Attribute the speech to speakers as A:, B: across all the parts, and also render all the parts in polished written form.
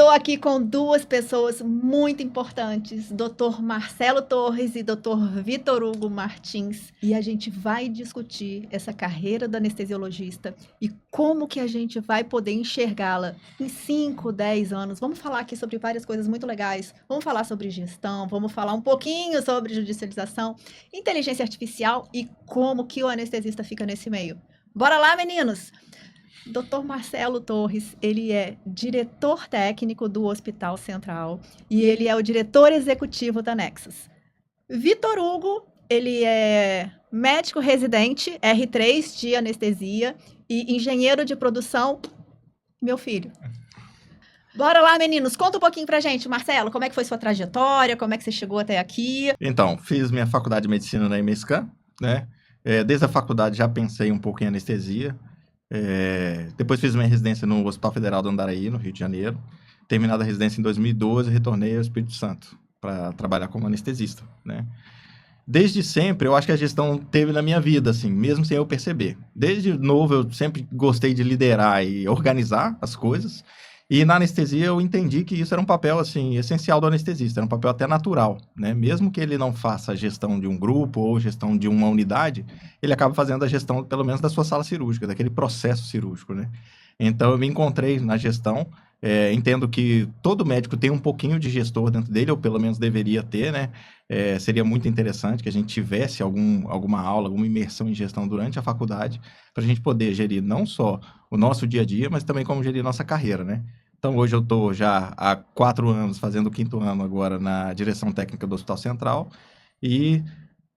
A: Estou aqui com duas pessoas muito importantes, Dr. Marcelo Torres e Dr. Vitor Hugo Martins, e a gente vai discutir essa carreira do anestesiologista e como que a gente vai poder enxergá-la em 5, 10 anos. Vamos falar aqui sobre várias coisas muito legais, vamos falar sobre gestão, vamos falar um pouquinho sobre judicialização, inteligência artificial e como que o anestesista fica nesse meio. Bora lá, meninos! Dr. Marcelo Torres, ele é diretor técnico do Hospital Central e ele é o diretor executivo da Nexus. Vitor Hugo, ele é médico residente, R3 de anestesia e engenheiro de produção, meu filho. Bora lá, meninos, conta um pouquinho pra gente, Marcelo, como é que foi sua trajetória, como é que você chegou até aqui?
B: Então, fiz minha faculdade de medicina na MSK, né? Desde a faculdade já pensei um pouco em anestesia. Depois fiz minha residência no Hospital Federal do Andaraí, no Rio de Janeiro. Terminada a residência em 2012, retornei ao Espírito Santo para trabalhar como anestesista, né? Desde sempre, eu acho que a gestão teve na minha vida, assim, mesmo sem eu perceber. Desde novo, eu sempre gostei de liderar e organizar as coisas. E na anestesia eu entendi que isso era um papel, assim, essencial do anestesista, era um papel até natural, né? Mesmo que ele não faça a gestão de um grupo ou gestão de uma unidade, ele acaba fazendo a gestão, pelo menos, da sua sala cirúrgica, daquele processo cirúrgico, né? Então, eu me encontrei na gestão, entendo que todo médico tem um pouquinho de gestor dentro dele, ou pelo menos deveria ter, né? Seria muito interessante que a gente tivesse alguma aula, alguma imersão em gestão durante a faculdade, para a gente poder gerir não só o nosso dia a dia, mas também como gerir nossa carreira, né? Então, hoje eu estou já há 4 anos, fazendo o 5º ano agora na direção técnica do Hospital Central e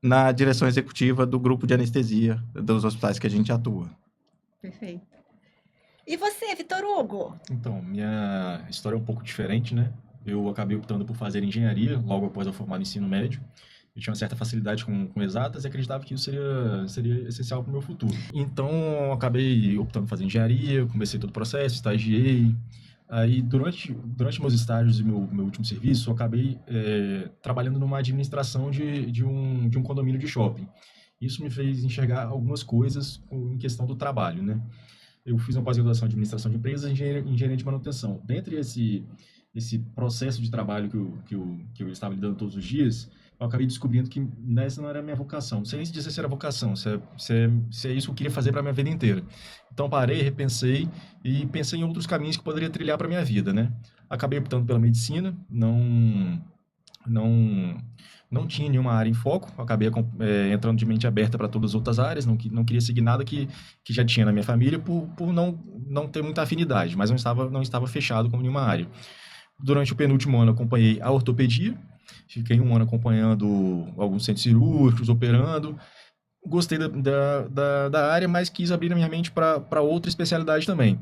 B: na direção executiva do grupo de anestesia dos hospitais que a gente atua.
A: Perfeito. E você, Vitor Hugo?
C: Então, minha história é um pouco diferente, né? Eu acabei optando por fazer engenharia logo após eu formar no ensino médio. Eu tinha uma certa facilidade com exatas e acreditava que isso seria essencial para o meu futuro. Então, eu acabei optando por fazer engenharia, comecei todo o processo, estagiei. Aí, durante meus estágios e meu último serviço, eu acabei trabalhando numa administração de um condomínio de shopping. Isso me fez enxergar algumas coisas em questão do trabalho, né? Eu fiz uma pós-graduação em administração de empresas e engenharia de manutenção. Dentre esse processo de trabalho que eu estava lidando todos os dias, eu acabei descobrindo que essa não era a minha vocação. Não sei nem se dizer se era vocação, se é isso que eu queria fazer para a minha vida inteira. Então, parei, repensei e pensei em outros caminhos que poderia trilhar para a minha vida, né? Acabei optando pela medicina, não tinha nenhuma área em foco, acabei entrando de mente aberta para todas as outras áreas, não queria seguir nada que já tinha na minha família por não ter muita afinidade, mas não estava fechado com nenhuma área. Durante o penúltimo ano, acompanhei a ortopedia, fiquei 1 ano acompanhando alguns centros cirúrgicos, operando. Gostei da área, mas quis abrir a minha mente para outra especialidade também.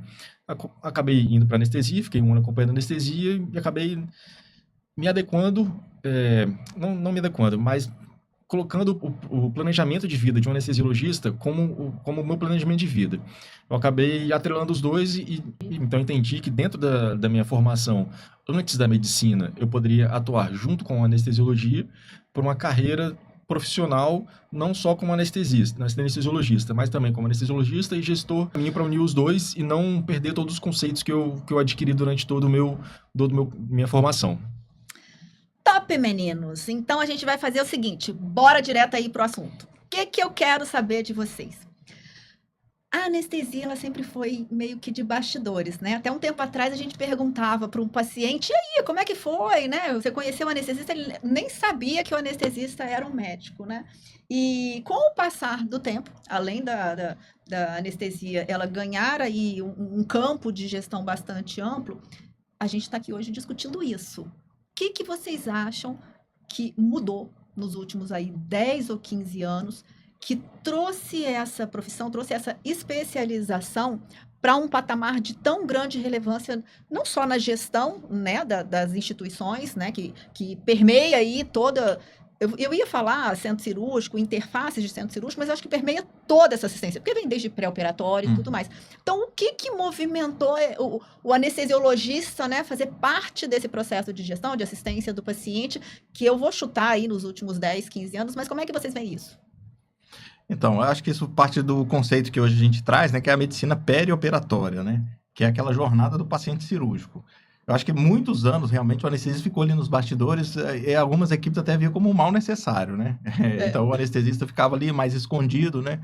C: Acabei indo para anestesia, fiquei 1 ano acompanhando anestesia e acabei me adequando, não me adequando, mas colocando o planejamento de vida de um anestesiologista como o meu planejamento de vida. Eu acabei atrelando os dois e então entendi que dentro da minha formação, antes da medicina, eu poderia atuar junto com a anestesiologia por uma carreira profissional, não só como anestesiologista, mas também como anestesiologista e gestor, para unir os dois e não perder todos os conceitos que eu adquiri durante toda minha formação.
A: Top, meninos! Então a gente vai fazer o seguinte, bora direto aí pro assunto. O que eu quero saber de vocês? A anestesia, ela sempre foi meio que de bastidores, né? Até um tempo atrás a gente perguntava para um paciente, e aí, como é que foi, né? Você conheceu o anestesista, ele nem sabia que o anestesista era um médico, né? E com o passar do tempo, além da anestesia, ela ganhar aí um campo de gestão bastante amplo, a gente está aqui hoje discutindo isso. O que vocês acham que mudou nos últimos aí 10 ou 15 anos que trouxe essa profissão, trouxe essa especialização para um patamar de tão grande relevância, não só na gestão, né, das instituições, né, que permeia aí toda... Eu ia falar centro cirúrgico, interfaces de centro cirúrgico, mas eu acho que permeia toda essa assistência, porque vem desde pré-operatório e tudo mais. Então, o que movimentou o anestesiologista, né, fazer parte desse processo de gestão, de assistência do paciente, que eu vou chutar aí nos últimos 10, 15 anos, mas como é que vocês veem isso?
B: Então, eu acho que isso parte do conceito que hoje a gente traz, né, que é a medicina perioperatória, né, que é aquela jornada do paciente cirúrgico. Eu acho que muitos anos, realmente, o anestesista ficou ali nos bastidores, e algumas equipes até viam como um mal necessário, né? Então, o anestesista ficava ali mais escondido, né?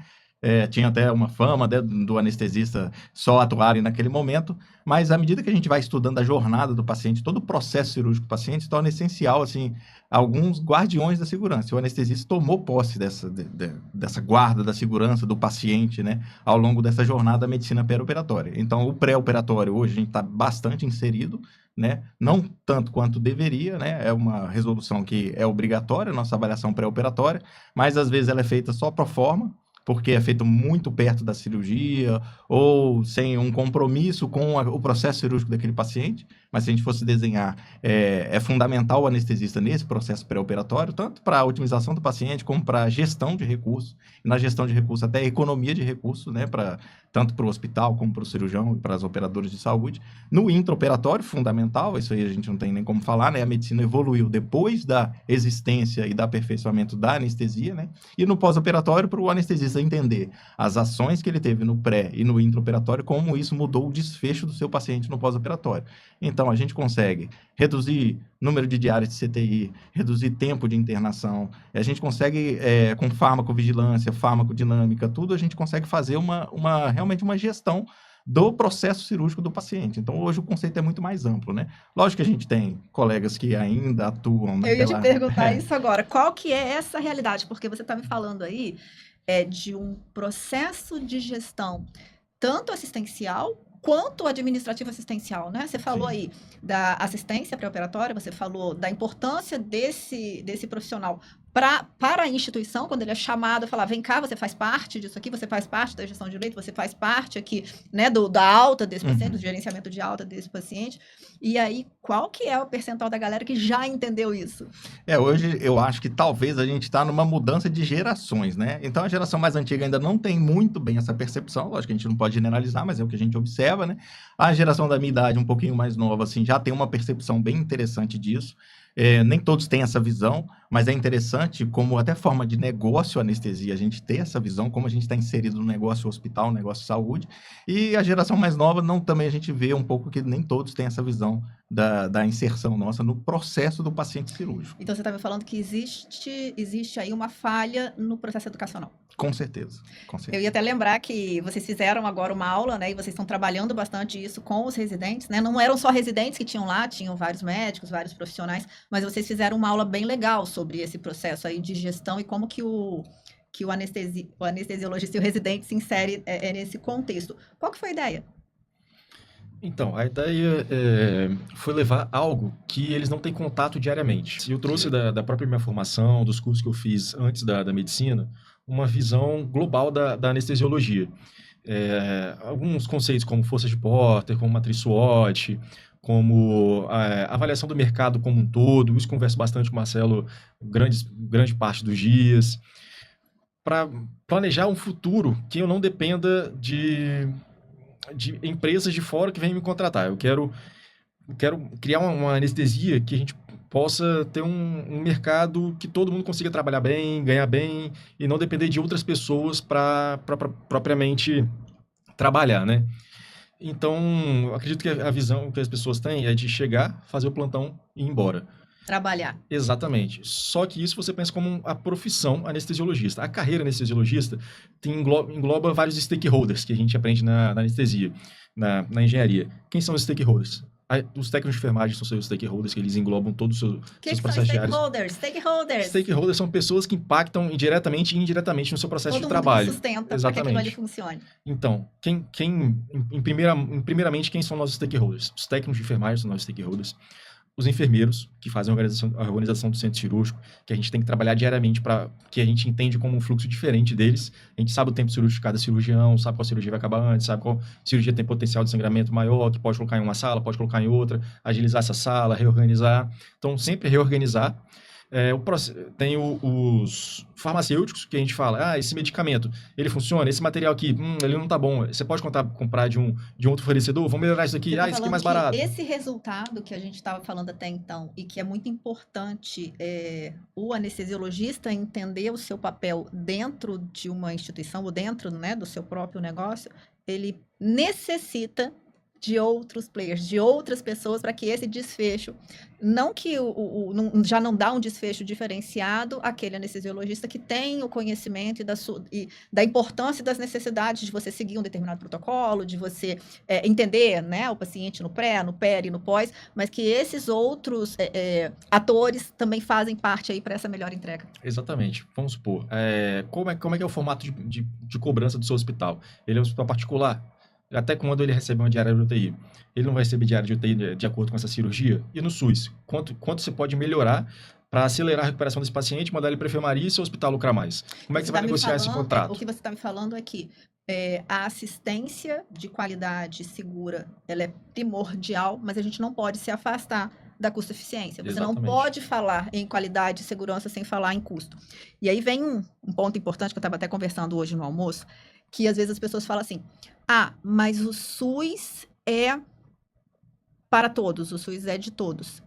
B: Tinha até uma fama, né, do anestesista só atuarem naquele momento, mas à medida que a gente vai estudando a jornada do paciente, todo o processo cirúrgico do paciente, se torna essencial, assim, alguns guardiões da segurança. O anestesista tomou posse dessa guarda da segurança do paciente, né, ao longo dessa jornada da medicina pré-operatória. Então, o pré-operatório hoje a gente está bastante inserido, né, não tanto quanto deveria, né, é uma resolução que é obrigatória, a nossa avaliação pré-operatória, mas às vezes ela é feita só pro forma, porque é feito muito perto da cirurgia ou sem um compromisso com o processo cirúrgico daquele paciente. Mas se a gente fosse desenhar, é fundamental o anestesista nesse processo pré-operatório, tanto para a otimização do paciente como para a gestão de recursos. E na gestão de recursos, até a economia de recursos, né, tanto para o hospital como para o cirurgião e para os operadores de saúde. No intraoperatório, fundamental, isso aí a gente não tem nem como falar, né? A medicina evoluiu depois da existência e do aperfeiçoamento da anestesia, né? E no pós-operatório, para o anestesista entender as ações que ele teve no pré e no intraoperatório, como isso mudou o desfecho do seu paciente no pós-operatório. Então, a gente consegue reduzir número de diárias de CTI, reduzir tempo de internação, a gente consegue, com farmacovigilância, farmacodinâmica, tudo, a gente consegue fazer realmente uma gestão do processo cirúrgico do paciente. Então, hoje o conceito é muito mais amplo, né? Lógico que a gente tem colegas que ainda atuam
A: Eu ia te perguntar isso agora. Qual que é essa realidade? Porque você está me falando aí de um processo de gestão, tanto assistencial quanto administrativo assistencial, né? Você falou
B: Sim.
A: aí da assistência pré-operatória, você falou da importância desse profissional para a instituição, quando ele é chamado a falar, vem cá, você faz parte disso aqui, você faz parte da gestão de leito, você faz parte aqui, né, da alta desse paciente, do gerenciamento de alta desse paciente. E aí, qual que é o percentual da galera que já entendeu isso?
B: Hoje eu acho que talvez a gente está numa mudança de gerações, né? Então a geração mais antiga ainda não tem muito bem essa percepção, lógico que a gente não pode generalizar, mas é o que a gente observa, né? A geração da minha idade, um pouquinho mais nova, assim, já tem uma percepção bem interessante disso. Nem todos têm essa visão, mas é interessante como até forma de negócio anestesia, a gente ter essa visão, como a gente está inserido no negócio hospital, no negócio de saúde, e a geração mais nova também a gente vê um pouco que nem todos têm essa visão da inserção nossa no processo do paciente cirúrgico.
A: Então você está me falando que existe aí uma falha no processo educacional.
B: Com certeza, com
A: Eu
B: certeza.
A: ia até lembrar que vocês fizeram agora uma aula, né? E vocês estão trabalhando bastante isso com os residentes, né? Não eram só residentes que tinham lá, tinham vários médicos, vários profissionais, mas vocês fizeram uma aula bem legal sobre esse processo aí de gestão e como que o anestesiologista e o residente se insere nesse contexto. Qual que foi a ideia?
C: Então, a ideia foi levar algo que eles não têm contato diariamente. Eu trouxe da própria minha formação, dos cursos que eu fiz antes da medicina, uma visão global da anestesiologia. Alguns conceitos como força de Porter, como matriz SWOT, como a avaliação do mercado como um todo, isso converso bastante com o Marcelo grande parte dos dias, para planejar um futuro que eu não dependa de empresas de fora que vêm me contratar. Eu quero criar uma anestesia que a gente possa ter um mercado que todo mundo consiga trabalhar bem, ganhar bem e não depender de outras pessoas para propriamente trabalhar, né? Então, eu acredito que a visão que as pessoas têm é de chegar, fazer o plantão e ir embora.
A: Trabalhar.
C: Exatamente. Só que isso você pensa como a profissão anestesiologista. A carreira anestesiologista engloba vários stakeholders que a gente aprende na anestesia, na engenharia. Quem são os stakeholders? Os técnicos de enfermagem são seus stakeholders, que eles englobam todos os seus processos diários.
A: Stakeholders.
C: Stakeholders são pessoas que impactam diretamente e indiretamente no seu processo de
A: Todo
C: trabalho.
A: mundo que sustenta para que aquilo ali funcione.
C: Então, primeiramente, quem são nossos stakeholders? Os técnicos de enfermagem são nossos stakeholders. Os enfermeiros, que fazem a organização do centro cirúrgico, que a gente tem que trabalhar diariamente que a gente entende como um fluxo diferente deles. A gente sabe o tempo cirúrgico de cada cirurgião, sabe qual cirurgia vai acabar antes, sabe qual cirurgia tem potencial de sangramento maior, que pode colocar em uma sala, pode colocar em outra, agilizar essa sala, reorganizar. Então, sempre reorganizar. Tem os farmacêuticos, que a gente fala, esse medicamento, ele funciona, esse material aqui, ele não tá bom, você pode comprar de um outro fornecedor, vamos melhorar isso aqui, isso aqui é mais barato.
A: Esse resultado que a gente estava falando até então, e que é muito importante o anestesiologista entender o seu papel dentro de uma instituição, ou dentro, né, do seu próprio negócio, ele necessita de outros players, de outras pessoas, para que esse desfecho, não que já não dá um desfecho diferenciado àquele anestesiologista que tem o conhecimento e da importância e das necessidades de você seguir um determinado protocolo, de você entender, né, o paciente no pré, no peri, no pós, mas que esses outros atores também fazem parte aí para essa melhor entrega.
C: Exatamente. Vamos supor, como é que é o formato de cobrança do seu hospital? Ele é um hospital particular? Até quando ele recebe uma diária de UTI? Ele não vai receber diária de UTI de acordo com essa cirurgia? E no SUS? Quanto você pode melhorar para acelerar a recuperação desse paciente, mandar ele para a enfermaria e seu hospital lucrar mais? Como é que você vai negociar esse contrato?
A: O que você está me falando é que a assistência de qualidade segura, ela é primordial, mas a gente não pode se afastar da custo-eficiência. Você
C: Exatamente.
A: não pode falar em qualidade e segurança sem falar em custo. E aí vem um ponto importante que eu estava até conversando hoje no almoço, que às vezes as pessoas falam assim, mas o SUS é para todos, o SUS é de todos.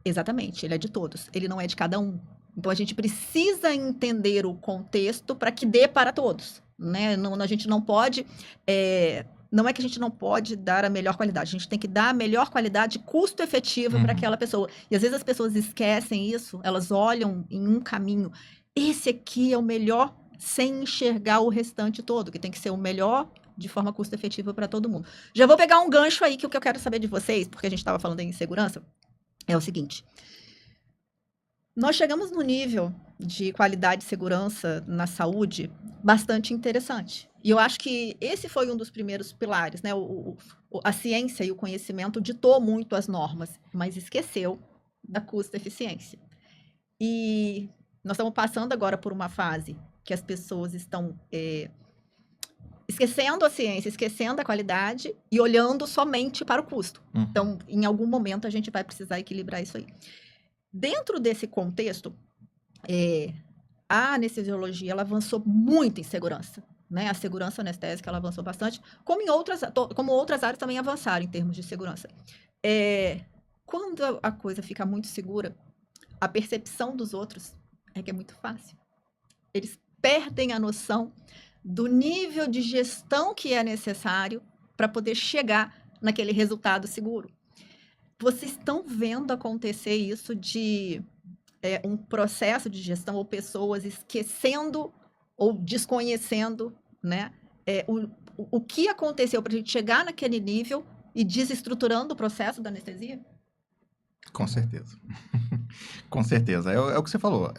A: Exatamente, ele é de todos, ele não é de cada um. Então a gente precisa entender o contexto para que dê para todos, né? Não, a gente não pode, não é que a gente não pode dar a melhor qualidade, a gente tem que dar a melhor qualidade custo efetivo para aquela pessoa. E às vezes as pessoas esquecem isso, elas olham em um caminho, esse aqui é o melhor, sem enxergar o restante todo, que tem que ser o melhor de forma custo efetiva para todo mundo. Já vou pegar um gancho aí que o que eu quero saber de vocês, porque a gente estava falando em segurança, é o seguinte. Nós chegamos no nível de qualidade e segurança na saúde bastante interessante. E eu acho que esse foi um dos primeiros pilares, né? A ciência e o conhecimento ditou muito as normas, mas esqueceu da custo-eficiência. E nós estamos passando agora por uma fase que as pessoas estão esquecendo a ciência, esquecendo a qualidade e olhando somente para o custo. Então, em algum momento, a gente vai precisar equilibrar isso aí. Dentro desse contexto, a anestesiologia ela avançou muito em segurança. Né? A segurança anestésica ela avançou bastante, como outras áreas também avançaram em termos de segurança. Quando a coisa fica muito segura, a percepção dos outros é que é muito fácil. Eles perdem a noção do nível de gestão que é necessário para poder chegar naquele resultado seguro. Vocês estão vendo acontecer isso de um processo de gestão ou pessoas esquecendo ou desconhecendo, né, o que aconteceu para a gente chegar naquele nível e desestruturando o processo da anestesia?
B: Com certeza. Com certeza. É o que você falou.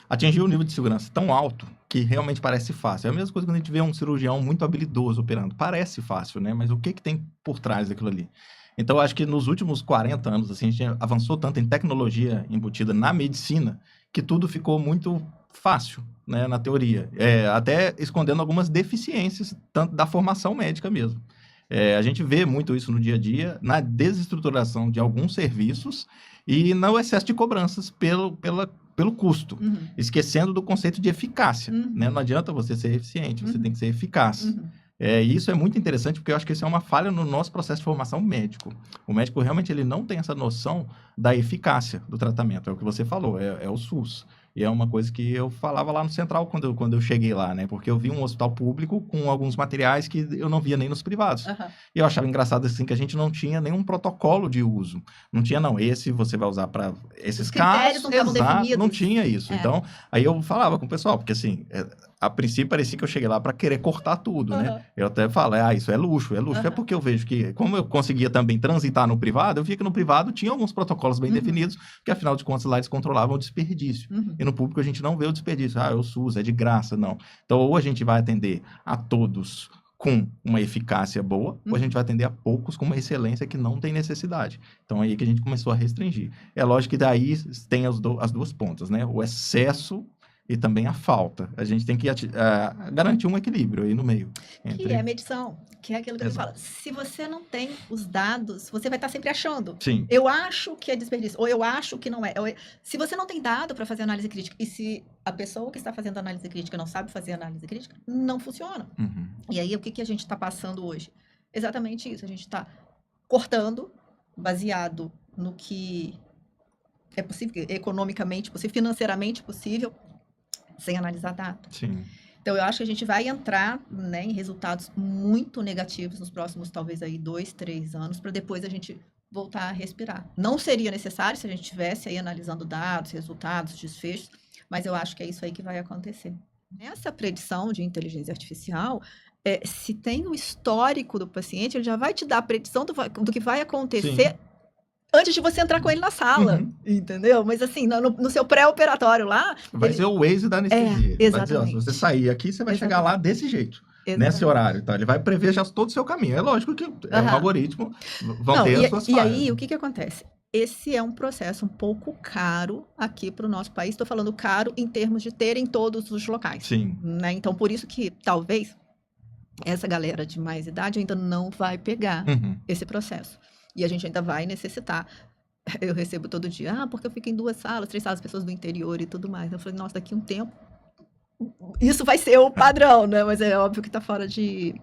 B: Atingir um nível de segurança tão alto que realmente parece fácil. É a mesma coisa quando a gente vê um cirurgião muito habilidoso operando. Parece fácil, né? Mas o que tem por trás daquilo ali? Então, eu acho que nos últimos 40 anos, assim, a gente avançou tanto em tecnologia embutida na medicina que tudo ficou muito fácil, né, na teoria. Até escondendo algumas deficiências, tanto da formação médica mesmo. A gente vê muito isso no dia a dia, na desestruturação de alguns serviços e no excesso de cobranças pelo custo, esquecendo do conceito de eficácia. Né? Não adianta você ser eficiente, você tem que ser eficaz. E isso é muito interessante porque eu acho que isso é uma falha no nosso processo de formação médico. O médico realmente ele não tem essa noção da eficácia do tratamento. É o que você falou, é o SUS. E é uma coisa que eu falava lá no Central quando eu cheguei lá, né? Porque eu vi um hospital público com alguns materiais que eu não via nem nos privados. E eu achava engraçado assim que a gente não tinha nenhum protocolo de uso. Não tinha, não. Esse você vai usar para esses casos.
A: Não estavam definidos.
B: Não tinha isso. Então, aí eu falava com o pessoal, porque assim, a princípio parecia que eu cheguei lá para querer cortar tudo, né? Eu até falo, isso é luxo. É porque eu vejo que, como eu conseguia também transitar no privado, eu via que no privado tinha alguns protocolos bem definidos, que afinal de contas lá eles controlavam o desperdício. E no público a gente não vê o desperdício. É o SUS, é de graça, não. Então, ou a gente vai atender a todos com uma eficácia boa, ou a gente vai atender a poucos com uma excelência que não tem necessidade. Então, aí que a gente começou a restringir. É lógico que daí tem as duas pontas, né? O excesso e também a falta. A gente tem que garantir um equilíbrio aí no meio.
A: Que é a medição, que é aquilo que ele fala. Se você não tem os dados, você vai estar sempre achando.
B: Sim.
A: Eu acho que é desperdício, ou eu acho que não é. Se você não tem dado para fazer análise crítica, e se a pessoa que está fazendo análise crítica não sabe fazer análise crítica, não funciona. E aí, o que a gente está passando hoje? Exatamente isso. A gente está cortando, baseado no que é possível, economicamente possível, financeiramente possível, sem analisar dados.
B: Sim.
A: Então, eu acho que a gente vai entrar, né, em resultados muito negativos nos próximos, talvez, aí 2, 3 anos, para depois a gente voltar a respirar. Não seria necessário se a gente estivesse aí analisando dados, resultados, desfechos, mas eu acho que é isso aí que vai acontecer. Nessa predição de inteligência artificial, se tem o histórico do paciente, ele já vai te dar a predição do que vai acontecer antes de você entrar com ele na sala, entendeu? Mas assim, no seu pré-operatório lá...
B: Vai ser o Waze da anestesia. Ele vai dizer, ó, se
A: exatamente.
B: você sair aqui, você vai chegar lá desse jeito, nesse
A: Exatamente.
B: horário. Então, ele vai prever já todo o seu caminho. É lógico que é um
A: Aham.
B: algoritmo, vão
A: Não,
B: ter as suas
A: e
B: falhas.
A: aí, o que acontece? Esse é um processo um pouco caro aqui para o nosso país. Estou falando caro em termos de ter em todos os locais.
B: Sim.
A: Né? Então, por isso que talvez essa galera de mais idade ainda não vai pegar esse processo. E a gente ainda vai necessitar. Eu recebo todo dia, porque eu fico em 2 salas, 3 salas, pessoas do interior e tudo mais. Eu falei, nossa, daqui a um tempo, isso vai ser o padrão, né? Mas é óbvio que está fora de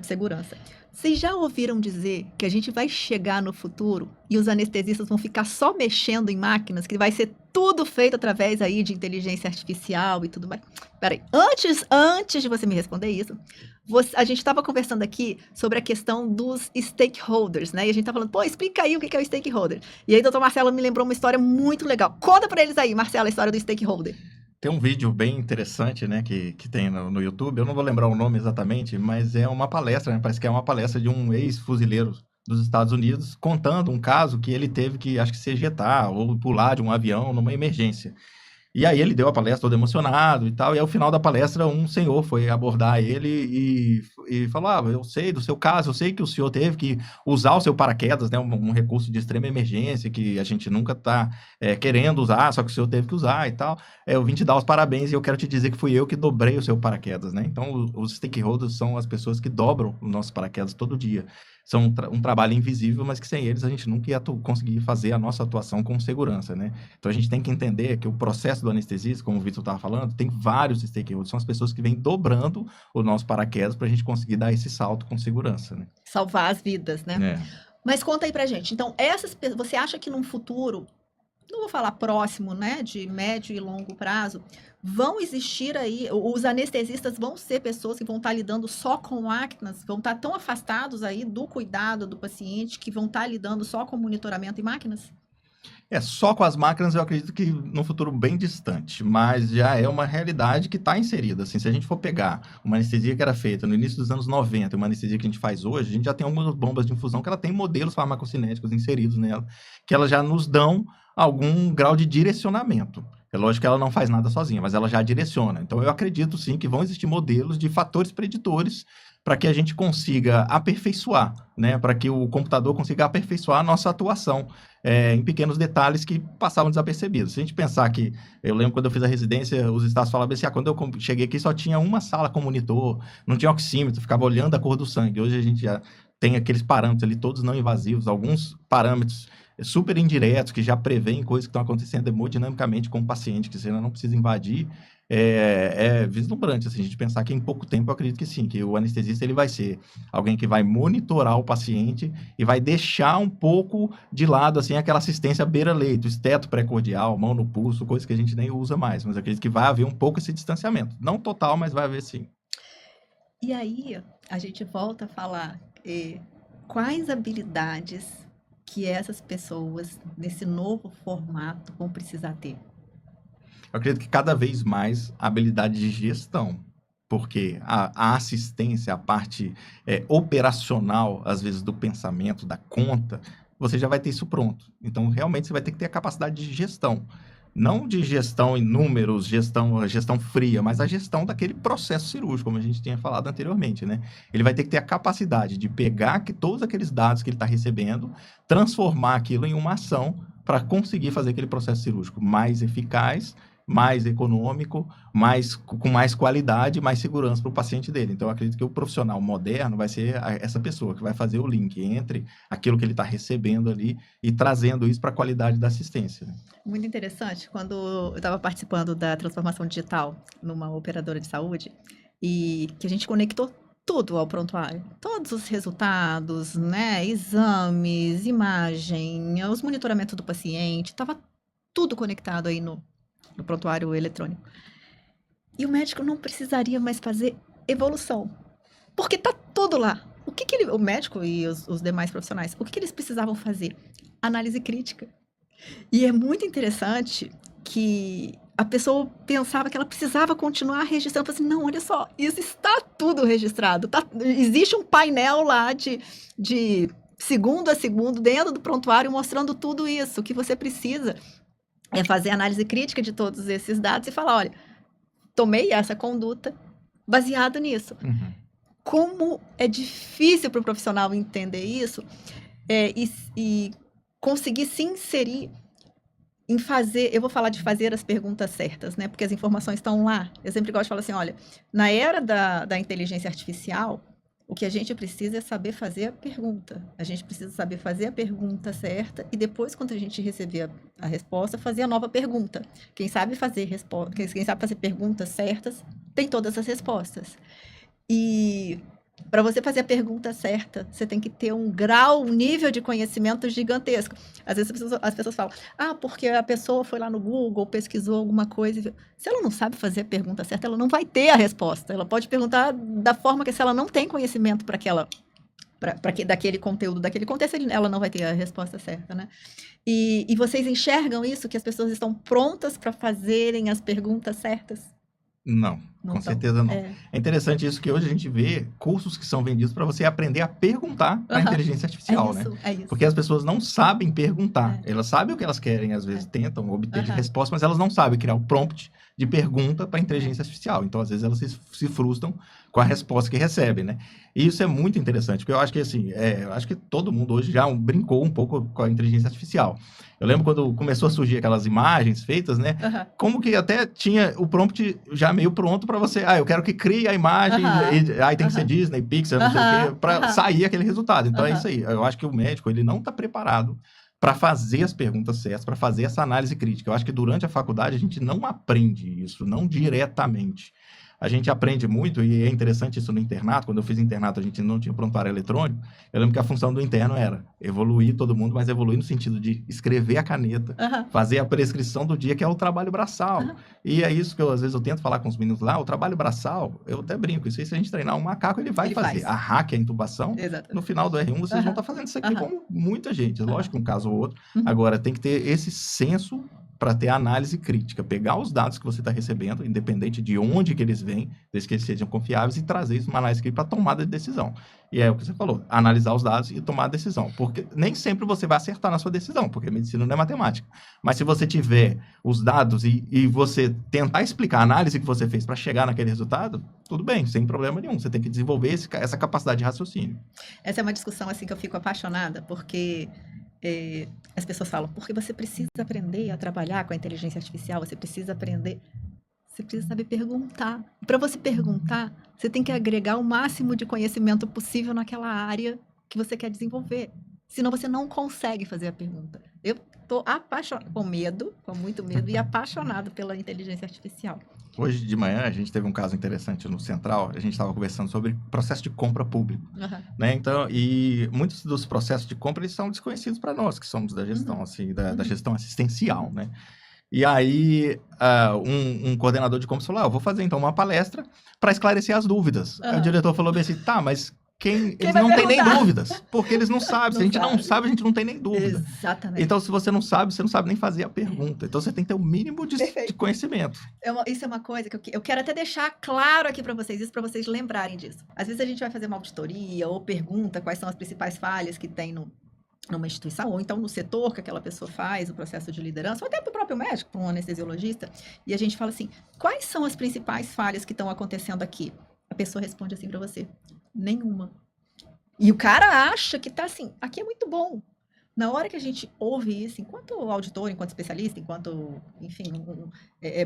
A: segurança. Vocês já ouviram dizer que a gente vai chegar no futuro e os anestesistas vão ficar só mexendo em máquinas, que vai ser tudo feito através aí de inteligência artificial e tudo mais? Peraí, antes de você me responder isso, a gente estava conversando aqui sobre a questão dos stakeholders, né? E a gente tá falando, explica aí o que é o stakeholder. E aí, doutor Marcelo me lembrou uma história muito legal. Conta para eles aí, Marcelo, a história do stakeholder.
B: Tem um vídeo bem interessante, né, que tem no YouTube. Eu não vou lembrar o nome exatamente, mas é uma palestra, né? Parece que é uma palestra de um ex-fuzileiro dos Estados Unidos contando um caso que ele teve que, acho que, se ejetar ou pular de um avião numa emergência. E aí ele deu a palestra todo emocionado e tal, e ao final da palestra um senhor foi abordar ele e falou, eu sei do seu caso, eu sei que o senhor teve que usar o seu paraquedas, né, um recurso de extrema emergência que a gente nunca tá querendo usar, só que o senhor teve que usar e tal. Eu vim te dar os parabéns e eu quero te dizer que fui eu que dobrei o seu paraquedas, né? Então os stakeholders são as pessoas que dobram os nossos paraquedas todo dia. São um trabalho invisível, mas que sem eles a gente nunca ia conseguir fazer a nossa atuação com segurança, né? Então a gente tem que entender que o processo do anestesista, como o Vitor estava falando, tem vários stakeholders, são as pessoas que vêm dobrando o nosso paraquedas para a gente conseguir dar esse salto com segurança, né?
A: Salvar as vidas, né? Mas conta aí pra gente. Então, você acha que num futuro, não vou falar próximo, né, de médio e longo prazo, vão existir aí, os anestesistas vão ser pessoas que vão estar lidando só com máquinas, vão estar tão afastados aí do cuidado do paciente, que vão estar lidando só com monitoramento em máquinas?
B: Só com as máquinas eu acredito que num futuro bem distante, mas já é uma realidade que está inserida. Assim, se a gente for pegar uma anestesia que era feita no início dos anos 90, uma anestesia que a gente faz hoje, a gente já tem algumas bombas de infusão que ela tem modelos farmacocinéticos inseridos nela, que elas já nos dão algum grau de direcionamento. É lógico que ela não faz nada sozinha, mas ela já direciona. Então eu acredito sim que vão existir modelos de fatores preditores para que a gente consiga aperfeiçoar, né? Para que o computador consiga aperfeiçoar a nossa atuação em pequenos detalhes que passavam desapercebidos. Se a gente pensar que, eu lembro quando eu fiz a residência, os estados falavam assim, quando eu cheguei aqui só tinha uma sala com monitor, não tinha oxímetro, ficava olhando a cor do sangue. Hoje a gente já tem aqueles parâmetros ali, todos não invasivos, alguns parâmetros super indiretos, que já prevêem coisas que estão acontecendo hemodinamicamente com o paciente, que você ainda não precisa invadir. É vislumbrante, assim, a gente pensar que em pouco tempo, eu acredito que sim, que o anestesista ele vai ser alguém que vai monitorar o paciente e vai deixar um pouco de lado, assim, aquela assistência beira-leito, esteto pré-cordial, mão no pulso, coisa que a gente nem usa mais, mas eu acredito que vai haver um pouco esse distanciamento. Não total, mas vai haver sim.
A: E aí, a gente volta a falar quais habilidades que essas pessoas, nesse novo formato, vão precisar ter?
B: Eu acredito que cada vez mais a habilidade de gestão, porque a assistência, a parte operacional, às vezes, do pensamento, da conta, você já vai ter isso pronto. Então, realmente, você vai ter que ter a capacidade de gestão. Não de gestão em números, gestão fria, mas a gestão daquele processo cirúrgico, como a gente tinha falado anteriormente, né? Ele vai ter que ter a capacidade de pegar todos aqueles dados que ele está recebendo, transformar aquilo em uma ação para conseguir fazer aquele processo cirúrgico mais eficaz, mais econômico, com mais qualidade, mais segurança para o paciente dele. Então, eu acredito que o profissional moderno vai ser essa pessoa que vai fazer o link entre aquilo que ele está recebendo ali e trazendo isso para a qualidade da assistência. Né?
A: Muito interessante. Quando eu estava participando da transformação digital numa operadora de saúde, e que a gente conectou tudo ao prontuário. Todos os resultados, né? Exames, imagem, os monitoramentos do paciente, estava tudo conectado aí no prontuário eletrônico. E o médico não precisaria mais fazer evolução, porque tá tudo lá. O médico e os demais profissionais, o que eles precisavam fazer? Análise crítica. E é muito interessante que a pessoa pensava que ela precisava continuar registrando. Falei assim, não, olha só, isso está tudo registrado. Existe um painel lá de segundo a segundo dentro do prontuário mostrando tudo isso. O que você precisa é fazer análise crítica de todos esses dados e falar, olha, tomei essa conduta baseado nisso.
B: Uhum.
A: Como é difícil para o profissional entender isso e conseguir se inserir em fazer, eu vou falar de fazer as perguntas certas, né? Porque as informações estão lá. Eu sempre gosto de falar assim, olha, na era da inteligência artificial, o que a gente precisa é saber fazer a pergunta. A gente precisa saber fazer a pergunta certa e depois, quando a gente receber a resposta, fazer a nova pergunta. Quem sabe fazer perguntas certas, tem todas as respostas. E para você fazer a pergunta certa, você tem que ter um nível de conhecimento gigantesco. Às vezes as pessoas falam, porque a pessoa foi lá no Google, pesquisou alguma coisa. Se ela não sabe fazer a pergunta certa, ela não vai ter a resposta. Ela pode perguntar da forma que, se ela não tem conhecimento daquele conteúdo, daquele contexto, ela não vai ter a resposta certa, né? E vocês enxergam isso, que as pessoas estão prontas para fazerem as perguntas certas?
B: Não, com certeza não.
A: É
B: interessante isso, que hoje a gente vê cursos que são vendidos para você aprender a perguntar para a inteligência artificial, né?
A: É isso.
B: Porque as pessoas não sabem perguntar. Elas sabem o que elas querem, às vezes tentam obter de resposta, mas elas não sabem criar o prompt de pergunta para a inteligência artificial. Então, às vezes, elas se frustram com a resposta que recebem, né? E isso é muito interessante, porque eu acho que, assim, eu acho que todo mundo hoje já brincou um pouco com a inteligência artificial. Eu lembro quando começou a surgir aquelas imagens feitas, né? Como que até tinha o prompt já meio pronto para você. Eu quero que crie a imagem, e aí tem que ser Disney, Pixar, não sei o quê, para sair aquele resultado. Então, é isso aí. Eu acho que o médico, ele não está preparado para fazer as perguntas certas, para fazer essa análise crítica. Eu acho que durante a faculdade a gente não aprende isso, não diretamente. A gente aprende muito, e é interessante isso no internato. Quando eu fiz internato, a gente não tinha prontuário eletrônico. Eu lembro que a função do interno era evoluir todo mundo, mas evoluir no sentido de escrever a caneta, fazer a prescrição do dia, que é o trabalho braçal. E é isso que às vezes eu tento falar com os meninos lá. O trabalho braçal, eu até brinco, isso aí, se a gente treinar um macaco, ele vai fazer. A hack, a intubação, no final do R1, vocês vão estar fazendo isso aqui como muita gente. Lógico que um caso ou outro. Agora, tem que ter esse senso para ter análise crítica, pegar os dados que você está recebendo, independente de onde que eles vêm, desde que eles sejam confiáveis, e trazer isso uma análise crítica para tomada de decisão. E é o que você falou, analisar os dados e tomar a decisão, porque nem sempre você vai acertar na sua decisão, porque medicina não é matemática. Mas se você tiver os dados e você tentar explicar a análise que você fez para chegar naquele resultado, tudo bem, sem problema nenhum. Você tem que desenvolver essa capacidade de raciocínio.
A: Essa é uma discussão assim que eu fico apaixonada, porque as pessoas falam, porque você precisa aprender a trabalhar com a inteligência artificial, você precisa saber perguntar. Para você perguntar, você tem que agregar o máximo de conhecimento possível naquela área que você quer desenvolver. Senão você não consegue fazer a pergunta. Eu estou apaixonada, com muito medo, e apaixonada pela inteligência artificial.
B: Hoje de manhã, a gente teve um caso interessante no Central. A gente estava conversando sobre processo de compra público. Né? Então, e muitos dos processos de compra, eles são desconhecidos para nós, que somos da gestão, assim, da gestão assistencial, né? E aí, um coordenador de compras falou, eu vou fazer, então, uma palestra para esclarecer as dúvidas. Aí o diretor falou bem assim, mas eles não têm nem dúvidas, porque eles não sabem. Se a gente não sabe, a gente não tem nem dúvida.
A: Exatamente.
B: Então, se você não sabe nem fazer a pergunta. Então, você tem que ter o mínimo de conhecimento.
A: Isso é uma coisa que eu quero até deixar claro aqui para vocês, isso para vocês lembrarem disso. Às vezes a gente vai fazer uma auditoria ou pergunta quais são as principais falhas que tem numa instituição, ou então no setor que aquela pessoa faz, o processo de liderança, ou até para o próprio médico, para um anestesiologista, e a gente fala assim, quais são as principais falhas que estão acontecendo aqui? A pessoa responde assim para você, nenhuma. E o cara acha que tá assim, aqui é muito bom. Na hora que a gente ouve isso, enquanto auditor, enquanto especialista, enquanto, enfim,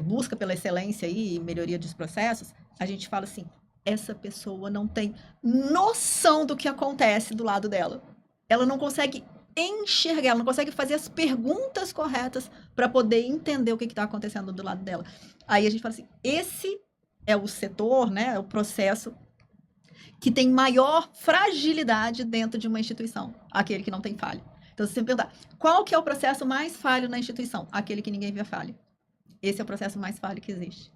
A: busca pela excelência e melhoria dos processos, a gente fala assim, essa pessoa não tem noção do que acontece do lado dela. Ela não consegue enxergar, ela não consegue fazer as perguntas corretas para poder entender o que está acontecendo do lado dela. Aí a gente fala assim, esse é o setor, né, é o processo que tem maior fragilidade dentro de uma instituição, aquele que não tem falha. Então, se você perguntar, qual que é o processo mais falho na instituição? Aquele que ninguém vê falha. Esse é o processo mais falho que existe.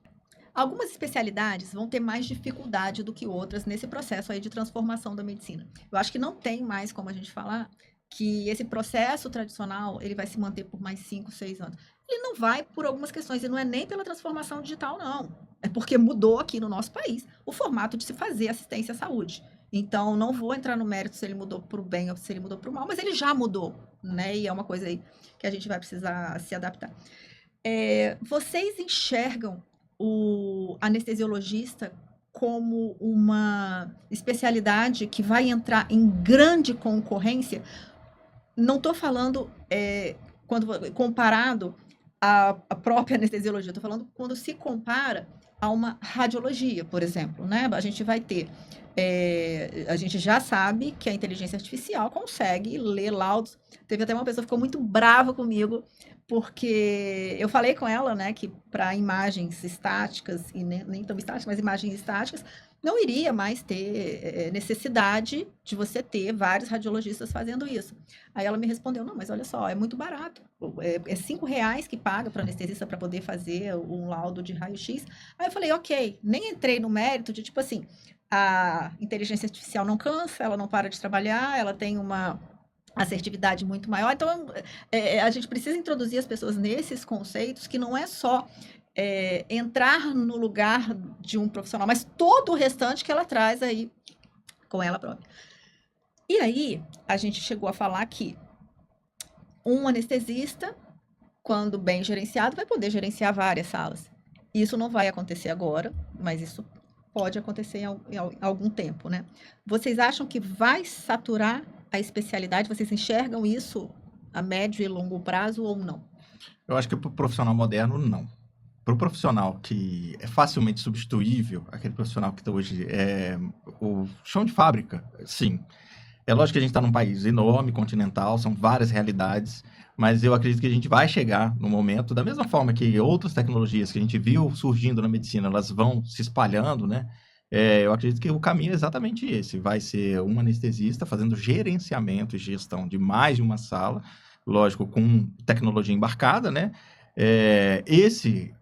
A: Algumas especialidades vão ter mais dificuldade do que outras nesse processo aí de transformação da medicina. Eu acho que não tem mais como a gente falar que esse processo tradicional, ele vai se manter por mais 5, 6 anos. Ele não vai por algumas questões, e não é nem pela transformação digital, não. É porque mudou aqui no nosso país o formato de se fazer assistência à saúde. Então, não vou entrar no mérito se ele mudou para o bem ou se ele mudou para o mal, mas ele já mudou, né? E é uma coisa aí que a gente vai precisar se adaptar. Vocês enxergam o anestesiologista como uma especialidade que vai entrar em grande concorrência? Não estou falando comparado à própria anestesiologia, estou falando quando se compara a uma radiologia, por exemplo, né? A gente vai ter, a gente já sabe que a inteligência artificial consegue ler laudos. Teve até uma pessoa que ficou muito brava comigo, porque eu falei com ela, né, que para imagens estáticas, e nem tão estáticas, mas imagens estáticas, não iria mais ter necessidade de você ter vários radiologistas fazendo isso. Aí ela me respondeu, não, mas olha só, é muito barato. É R$5 que paga para anestesista para poder fazer um laudo de raio-x. Aí eu falei, ok, nem entrei no mérito de, tipo assim, a inteligência artificial não cansa, ela não para de trabalhar, ela tem uma assertividade muito maior. Então, a gente precisa introduzir as pessoas nesses conceitos que não é só entrar no lugar de um profissional, mas todo o restante que ela traz aí com ela própria. E aí, a gente chegou a falar que um anestesista, quando bem gerenciado, vai poder gerenciar várias salas. Isso não vai acontecer agora, mas isso pode acontecer em algum tempo, né? Vocês acham que vai saturar a especialidade? Vocês enxergam isso a médio e longo prazo ou não?
B: Eu acho que para o profissional moderno, não. Para o profissional que é facilmente substituível, aquele profissional que hoje é o chão de fábrica, sim. É lógico que a gente está num país enorme, continental, são várias realidades, mas eu acredito que a gente vai chegar no momento, da mesma forma que outras tecnologias que a gente viu surgindo na medicina, elas vão se espalhando, né? Eu acredito que o caminho é exatamente esse. Vai ser um anestesista fazendo gerenciamento e gestão de mais de uma sala, lógico, com tecnologia embarcada, né? Esse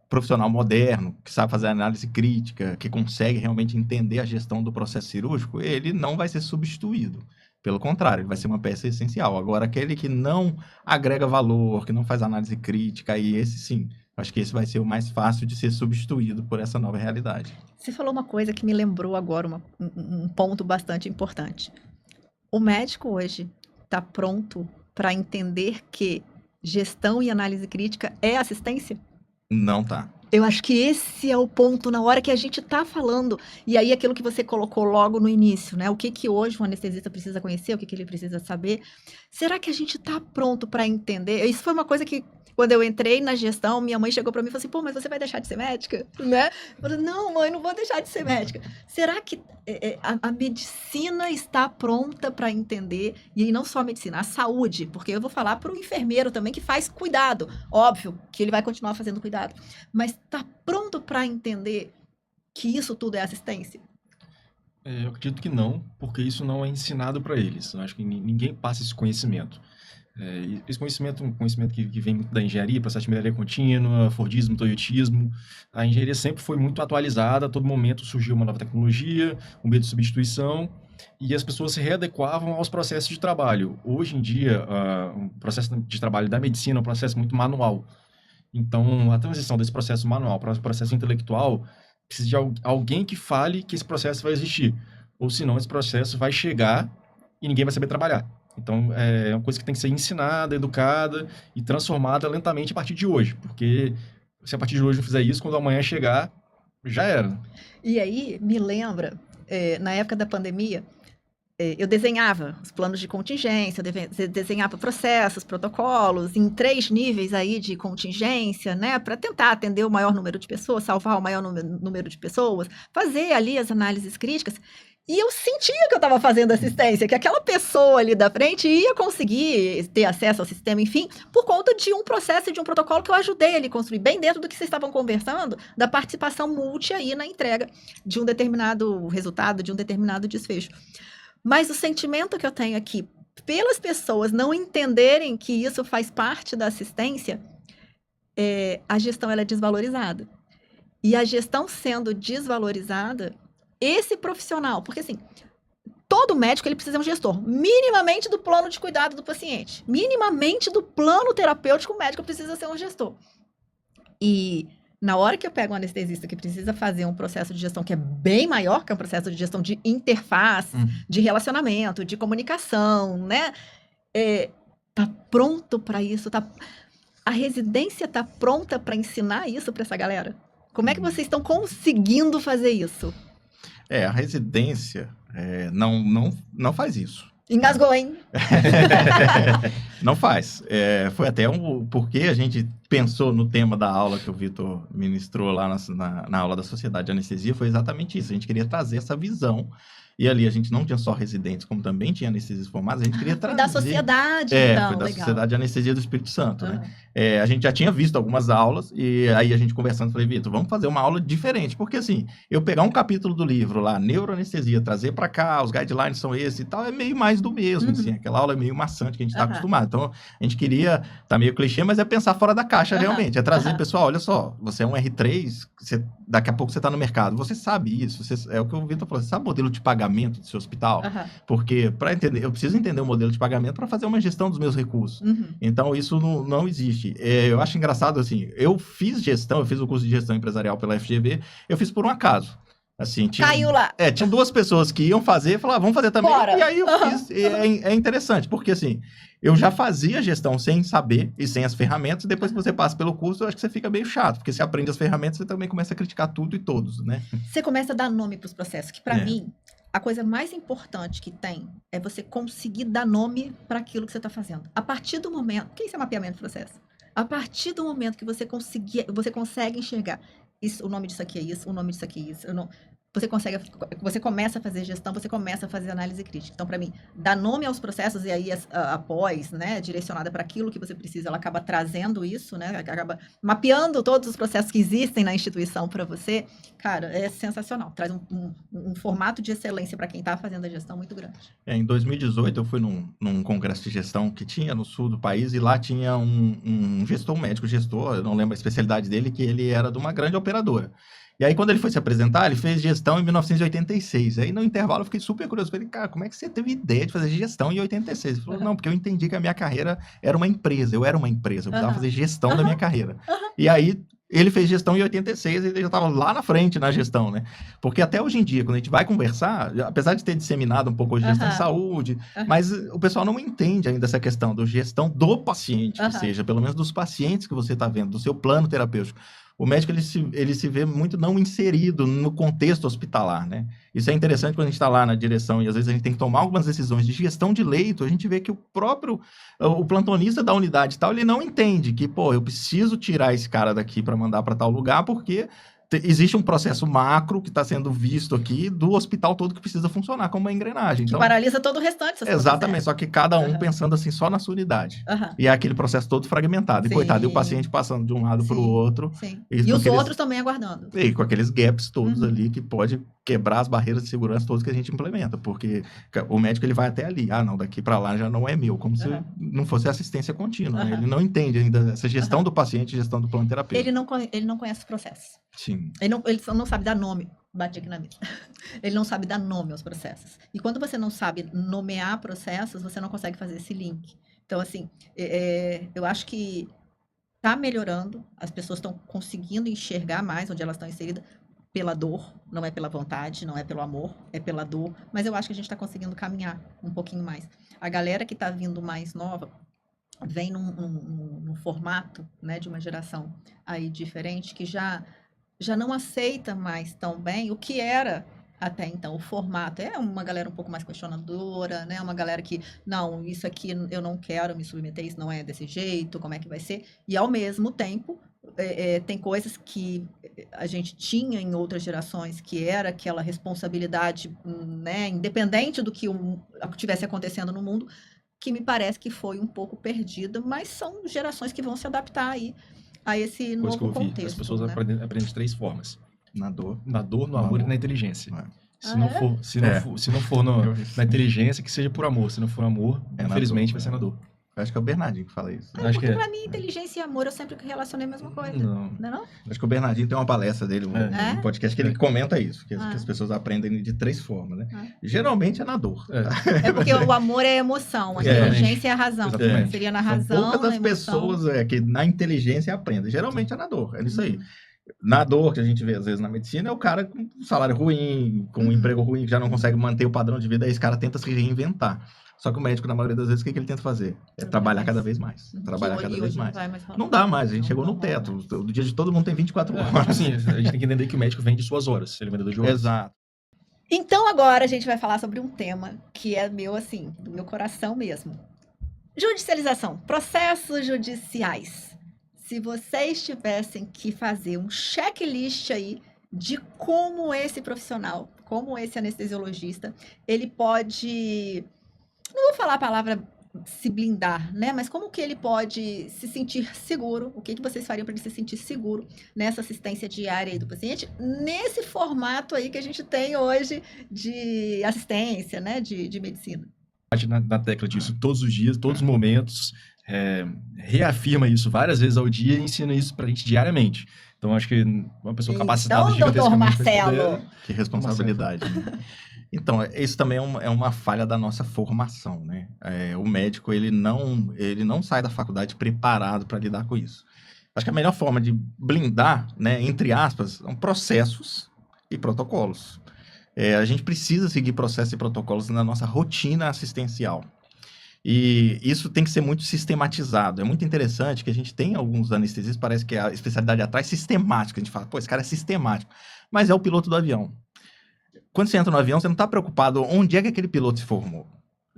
B: profissional moderno, que sabe fazer análise crítica, que consegue realmente entender a gestão do processo cirúrgico, ele não vai ser substituído. Pelo contrário, ele vai ser uma peça essencial. Agora, aquele que não agrega valor, que não faz análise crítica, aí esse sim, acho que esse vai ser o mais fácil de ser substituído por essa nova realidade.
A: Você falou uma coisa que me lembrou agora, um ponto bastante importante. O médico hoje está pronto para entender que gestão e análise crítica é assistência?
B: Não tá.
A: Eu acho que esse é o ponto na hora que a gente está falando. E aí, aquilo que você colocou logo no início, né? O que hoje um anestesista precisa conhecer, o que ele precisa saber. Será que a gente está pronto para entender? Isso foi uma coisa que, quando eu entrei na gestão, minha mãe chegou para mim e falou assim, pô, mas você vai deixar de ser médica? Né? Eu falei, não, mãe, não vou deixar de ser médica. Será que a medicina está pronta para entender? E aí, não só a medicina, a saúde. Porque eu vou falar para o enfermeiro também, que faz cuidado. Óbvio que ele vai continuar fazendo cuidado. Mas está pronto para entender que isso tudo é assistência?
C: Eu acredito que não, porque isso não é ensinado para eles. Eu acho que ninguém passa esse conhecimento. Esse conhecimento, um conhecimento que vem muito da engenharia, processo de melhoria contínua, Fordismo, Toyotismo. A engenharia sempre foi muito atualizada, a todo momento surgiu uma nova tecnologia, um meio de substituição, e as pessoas se readequavam aos processos de trabalho. Hoje em dia, o processo de trabalho da medicina é um processo muito manual. Então, a transição desse processo manual para o processo intelectual precisa de alguém que fale que esse processo vai existir. Ou senão, esse processo vai chegar e ninguém vai saber trabalhar. Então, é uma coisa que tem que ser ensinada, educada e transformada lentamente a partir de hoje. Porque se a partir de hoje eu fizer isso, quando amanhã chegar, já era.
A: E aí, me lembra, na época da pandemia, eu desenhava os planos de contingência, eu desenhava processos, protocolos, em 3 níveis aí de contingência, né, para tentar atender o maior número de pessoas, salvar o maior número de pessoas, fazer ali as análises críticas. E eu sentia que eu estava fazendo assistência, que aquela pessoa ali da frente ia conseguir ter acesso ao sistema, enfim, por conta de um processo e de um protocolo que eu ajudei ele a construir, bem dentro do que vocês estavam conversando, da participação multi aí na entrega de um determinado resultado, de um determinado desfecho. Mas o sentimento que eu tenho aqui, pelas pessoas não entenderem que isso faz parte da assistência, a gestão ela é desvalorizada. e a gestão sendo desvalorizada, esse profissional, porque assim, todo médico ele precisa ser um gestor, minimamente do plano de cuidado do paciente, minimamente do plano terapêutico, o médico precisa ser um gestor. E na hora que eu pego um anestesista que precisa fazer um processo de gestão que é bem maior, que é um processo de gestão de interface, de relacionamento, de comunicação, né? Tá pronto para isso? A residência tá pronta para ensinar isso para essa galera? Como é que vocês estão conseguindo fazer isso?
B: A residência não faz isso.
A: Engasgou, hein?
B: Não faz. Foi até porque a gente pensou no tema da aula que o Vitor ministrou lá na aula da Sociedade de Anestesia, foi exatamente isso. A gente queria trazer essa visão. E ali a gente não tinha só residentes, como também tinha anestesias formados, a gente queria trazer...
A: Da sociedade, então,
B: foi da
A: legal.
B: Sociedade de Anestesia do Espírito Santo, né? A gente já tinha visto algumas aulas, e aí a gente conversando, falei, Vitor, vamos fazer uma aula diferente, porque assim, eu pegar um capítulo do livro lá, neuroanestesia, trazer para cá, os guidelines são esses e tal, é meio mais do mesmo, assim, aquela aula é meio maçante que a gente está acostumado. Então, a gente queria, tá meio clichê, mas é pensar fora da caixa realmente, é trazer, pessoal, olha só, você é um R3, daqui a pouco você está no mercado, você sabe isso, é o que o Vitor falou, você sabe o modelo de pagamento do seu hospital? Porque, para entender, eu preciso entender o modelo de pagamento para fazer uma gestão dos meus recursos. Então, isso não existe. Eu acho engraçado, assim, eu fiz o curso de gestão empresarial pela FGV, eu fiz por um acaso. Assim,
A: Caiu lá.
B: Tinham duas pessoas que iam fazer, falavam, vamos fazer também.
A: Bora.
B: E aí eu fiz. E é interessante, porque assim, eu já fazia gestão sem saber e sem as ferramentas, e depois que você passa pelo curso, eu acho que você fica meio chato, porque você aprende as ferramentas, você também começa a criticar tudo e todos, né?
A: Você começa a dar nome para os processos, que para mim, a coisa mais importante que tem é você conseguir dar nome para aquilo que você está fazendo. A partir do momento... O que é isso, mapeamento de processo? A partir do momento que você consegue enxergar isso, o nome disso aqui é isso, o nome disso aqui é isso, você começa a fazer gestão, você começa a fazer análise crítica. Então, para mim, dar nome aos processos e aí após, né, direcionada para aquilo que você precisa, ela acaba trazendo isso, né, acaba mapeando todos os processos que existem na instituição para você. Cara, é sensacional. Traz um formato de excelência para quem está fazendo a gestão muito grande.
B: Em 2018, eu fui num congresso de gestão que tinha no sul do país, e lá tinha um médico gestor, eu não lembro a especialidade dele, que ele era de uma grande operadora. E aí, quando ele foi se apresentar, ele fez gestão em 1986. Aí, no intervalo, eu fiquei super curioso. Falei, cara, como é que você teve ideia de fazer gestão em 86? Ele falou, não, porque eu entendi que a minha carreira era uma empresa. Eu era uma empresa, eu precisava fazer gestão da minha carreira. E aí, ele fez gestão em 86 e ele já estava lá na frente na gestão, né? Porque até hoje em dia, quando a gente vai conversar, apesar de ter disseminado um pouco de gestão de saúde, mas o pessoal não entende ainda essa questão da gestão do paciente, que seja, pelo menos dos pacientes que você está vendo, do seu plano terapêutico. O médico, ele se vê muito não inserido no contexto hospitalar, né? Isso é interessante quando a gente está lá na direção e às vezes a gente tem que tomar algumas decisões de gestão de leito, a gente vê que o plantonista da unidade e tal, ele não entende que, eu preciso tirar esse cara daqui para mandar para tal lugar, porque existe um processo macro que está sendo visto aqui do hospital todo que precisa funcionar como uma engrenagem.
A: Que
B: então,
A: paralisa todo o restante.
B: Exatamente, só que cada um pensando assim só na sua unidade. E é aquele processo todo fragmentado. E coitado, e o paciente passando de um lado para o outro.
A: E os outros também aguardando.
B: E com aqueles gaps todos ali que pode quebrar as barreiras de segurança todas que a gente implementa. Porque o médico ele vai até ali. Ah, não, daqui para lá já não é meu. Como se não fosse assistência contínua. Né? Ele não entende ainda essa gestão do paciente, gestão do plano terapêutico.
A: Ele não conhece o processo.
B: Sim.
A: Ele só não sabe dar nome. Bate aqui na mesa. Ele não sabe dar nome aos processos. E quando você não sabe nomear processos, você não consegue fazer esse link. Então, assim, eu acho que está melhorando. As pessoas estão conseguindo enxergar mais onde elas estão inseridas pela dor. Não é pela vontade, não é pelo amor, é pela dor. Mas eu acho que a gente está conseguindo caminhar um pouquinho mais. A galera que está vindo mais nova vem num formato, né, de uma geração aí diferente que já não aceita mais tão bem o que era até então o formato. É uma galera um pouco mais questionadora, né? Uma galera que, não, isso aqui eu não quero me submeter, isso não é desse jeito, como é que vai ser? E, ao mesmo tempo, tem coisas que a gente tinha em outras gerações, que era aquela responsabilidade, né, independente do que estivesse acontecendo no mundo, que me parece que foi um pouco perdida, mas são gerações que vão se adaptar aí a esse novo contexto.
C: As pessoas aprendem de 3 formas.
B: Na dor,
C: no amor e na inteligência. Se não for na inteligência, que seja por amor. Se não for amor, infelizmente vai ser na dor.
B: Acho que é o Bernardinho que fala isso.
C: Acho que
A: Porque
C: é.
A: pra mim, inteligência e amor, eu sempre relacionei a mesma coisa.
C: Não.
A: Não é não?
B: Acho que o Bernardinho tem uma palestra dele,
A: É?
B: um podcast que ele comenta isso, que
A: Ah.
B: as pessoas aprendem de 3 formas, né?
A: Ah.
B: Geralmente é na dor.
C: É.
A: É porque o amor é emoção, a
B: É.
A: inteligência é a razão.
C: Exatamente.
A: Seria na
B: São
A: razão,
B: poucas
A: na
B: as
A: emoção.
B: pessoas que na inteligência aprendem. Geralmente é na dor, é isso aí. Na dor que a gente vê, às vezes, na medicina, é o cara com um salário ruim, com um emprego ruim, que já não consegue manter o padrão de vida, aí esse cara tenta se reinventar. Só que o médico, na maioria das vezes, o que ele tenta fazer? É trabalhar cada vez mais. Trabalhar cada vez mais. Não dá mais, a gente chegou no teto. O dia de todo mundo tem 24 horas.
C: Assim, a gente tem que entender que o médico vende suas horas, ele é vendedor de horas.
B: Exato.
A: Então agora a gente vai falar sobre um tema que é meu, assim, do meu coração mesmo. Judicialização, processos judiciais. Se vocês tivessem que fazer um checklist aí de como esse profissional, como esse anestesiologista, ele pode, não vou falar a palavra se blindar, né? Mas como que ele pode se sentir seguro? O que que vocês fariam para ele se sentir seguro nessa assistência diária aí do paciente, nesse formato aí que a gente tem hoje de assistência, né? De medicina.
C: Bate na tecla disso todos os dias, todos os momentos, reafirma isso várias vezes ao dia e ensina isso pra gente diariamente. Então, acho que uma pessoa capacitada
A: Então, doutor
C: gigantescamente pra esse
A: Marcelo,
C: poder-
B: Que responsabilidade. Né? Então, isso também é uma falha da nossa formação, né? O médico, ele não sai da faculdade preparado para lidar com isso. Acho que a melhor forma de blindar, né, entre aspas, são processos e protocolos. A gente precisa seguir processos e protocolos na nossa rotina assistencial. E isso tem que ser muito sistematizado. É muito interessante que a gente tem alguns anestesistas, parece que a especialidade atrás sistemática. A gente fala, pô, esse cara é sistemático. Mas é o piloto do avião. Quando você entra no avião, você não está preocupado onde é que aquele piloto se formou.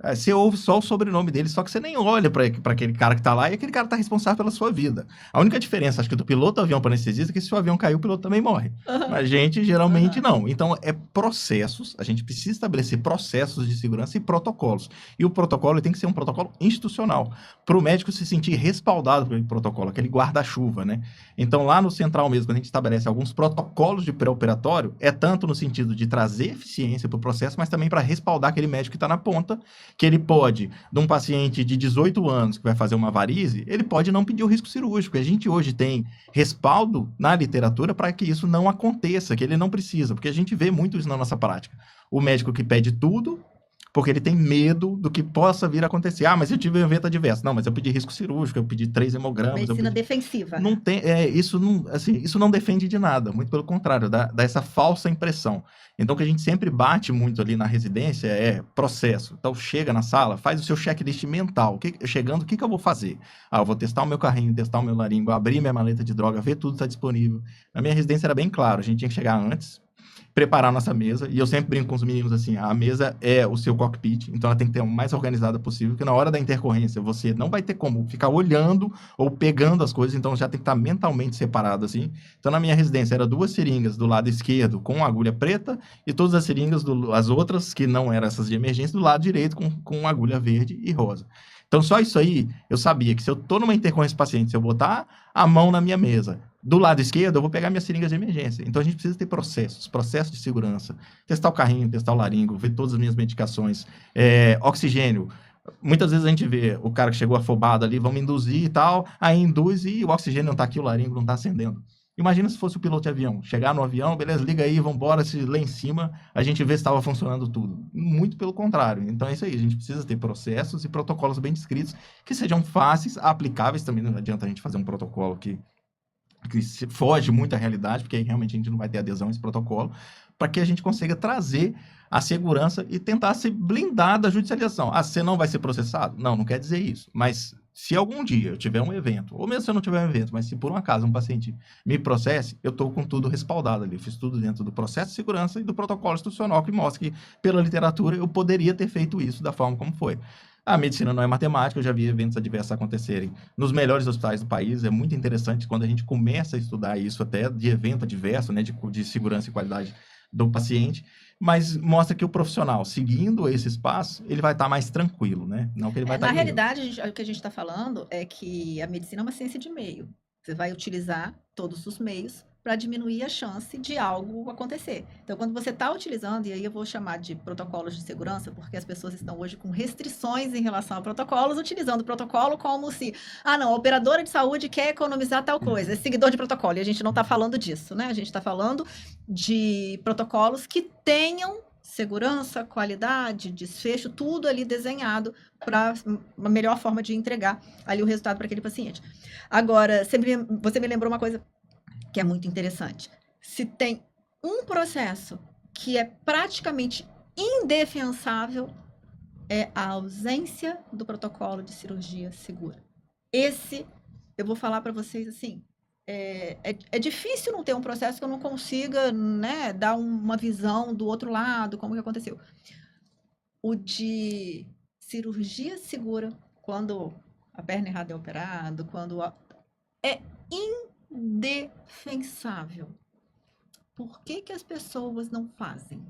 B: Você ouve só o sobrenome dele, só que você nem olha para aquele cara que está lá e aquele cara está responsável pela sua vida. A única diferença, acho que do piloto do avião para o anestesista é que se o avião cair, o piloto também morre. A gente, geralmente, não. Então, é processos. A gente precisa estabelecer processos de segurança e protocolos. E o protocolo tem que ser um protocolo institucional. Para o médico se sentir respaldado pelo protocolo, aquele guarda-chuva, né? Então, lá no central mesmo, quando a gente estabelece alguns protocolos de pré-operatório, é tanto no sentido de trazer eficiência para o processo, mas também para respaldar aquele médico que está na ponta, que ele pode, de um paciente de 18 anos que vai fazer uma varize, ele pode não pedir o risco cirúrgico. A gente hoje tem respaldo na literatura para que isso não aconteça, que ele não precisa, porque a gente vê muito isso na nossa prática. O médico que pede tudo, porque ele tem medo do que possa vir a acontecer. Mas eu tive um evento adverso. Não, mas eu pedi risco cirúrgico, eu pedi 3 hemogramas.
A: Medicina defensiva.
B: Não tem, isso não defende de nada, muito pelo contrário, dá essa falsa impressão. Então, o que a gente sempre bate muito ali na residência é processo. Então, chega na sala, faz o seu checklist mental. Chegando, o que eu vou fazer? Eu vou testar o meu carrinho, testar o meu laringo, abrir minha maleta de droga, ver tudo está disponível. Na minha residência era bem claro, a gente tinha que chegar antes, preparar a nossa mesa, e eu sempre brinco com os meninos assim, a mesa é o seu cockpit, então ela tem que ter o mais organizada possível, porque na hora da intercorrência você não vai ter como ficar olhando ou pegando as coisas, então já tem que estar mentalmente separado assim. Então na minha residência era 2 seringas do lado esquerdo com agulha preta e todas as seringas, as outras que não eram essas de emergência, do lado direito com agulha verde e rosa. Então só isso aí, eu sabia que se eu tô numa intercorrência paciente, se eu botar a mão na minha mesa, do lado esquerdo, eu vou pegar minhas seringas de emergência. Então, a gente precisa ter processos de segurança. Testar o carrinho, testar o laringo, ver todas as minhas medicações. Oxigênio. Muitas vezes a gente vê o cara que chegou afobado ali, vamos induzir e tal, aí induz e o oxigênio não está aqui, o laringo não está acendendo. Imagina se fosse o piloto de avião. Chegar no avião, beleza, liga aí, vamos embora, se lá em cima a gente vê se estava funcionando tudo. Muito pelo contrário. Então é isso aí, a gente precisa ter processos e protocolos bem descritos, que sejam fáceis, aplicáveis também. Não adianta a gente fazer um protocolo que foge muito da realidade, porque aí realmente a gente não vai ter adesão a esse protocolo, para que a gente consiga trazer a segurança e tentar se blindar da judicialização. Você não vai ser processado? Não quer dizer isso. Mas se algum dia eu tiver um evento, ou mesmo se eu não tiver um evento, mas se por um acaso um paciente me processe, eu estou com tudo respaldado ali. Eu fiz tudo dentro do processo de segurança e do protocolo institucional que mostra que, pela literatura, eu poderia ter feito isso da forma como foi. A medicina não é matemática, eu já vi eventos adversos acontecerem nos melhores hospitais do país. É muito interessante quando a gente começa a estudar isso até de evento adverso, né, de segurança e qualidade do paciente, mas mostra que o profissional, seguindo esse espaço, ele vai estar mais tranquilo, né? Não que ele vai estar
A: Na realidade, o que a gente está falando é que a medicina é uma ciência de meio. Você vai utilizar todos os meios para diminuir a chance de algo acontecer. Então, quando você está utilizando, e aí eu vou chamar de protocolos de segurança, porque as pessoas estão hoje com restrições em relação a protocolos, utilizando o protocolo como se, não, a operadora de saúde quer economizar tal coisa, é seguidor de protocolo, e a gente não está falando disso, né? A gente está falando de protocolos que tenham segurança, qualidade, desfecho, tudo ali desenhado para uma melhor forma de entregar ali o resultado para aquele paciente. Agora, você me lembrou uma coisa que é muito interessante. Se tem um processo que é praticamente indefensável, é a ausência do protocolo de cirurgia segura. Esse, eu vou falar para vocês assim, é difícil não ter um processo que eu não consiga, né, dar uma visão do outro lado, como que aconteceu. O de cirurgia segura, quando a perna errada é operada, é indefensável. Por que as pessoas não fazem?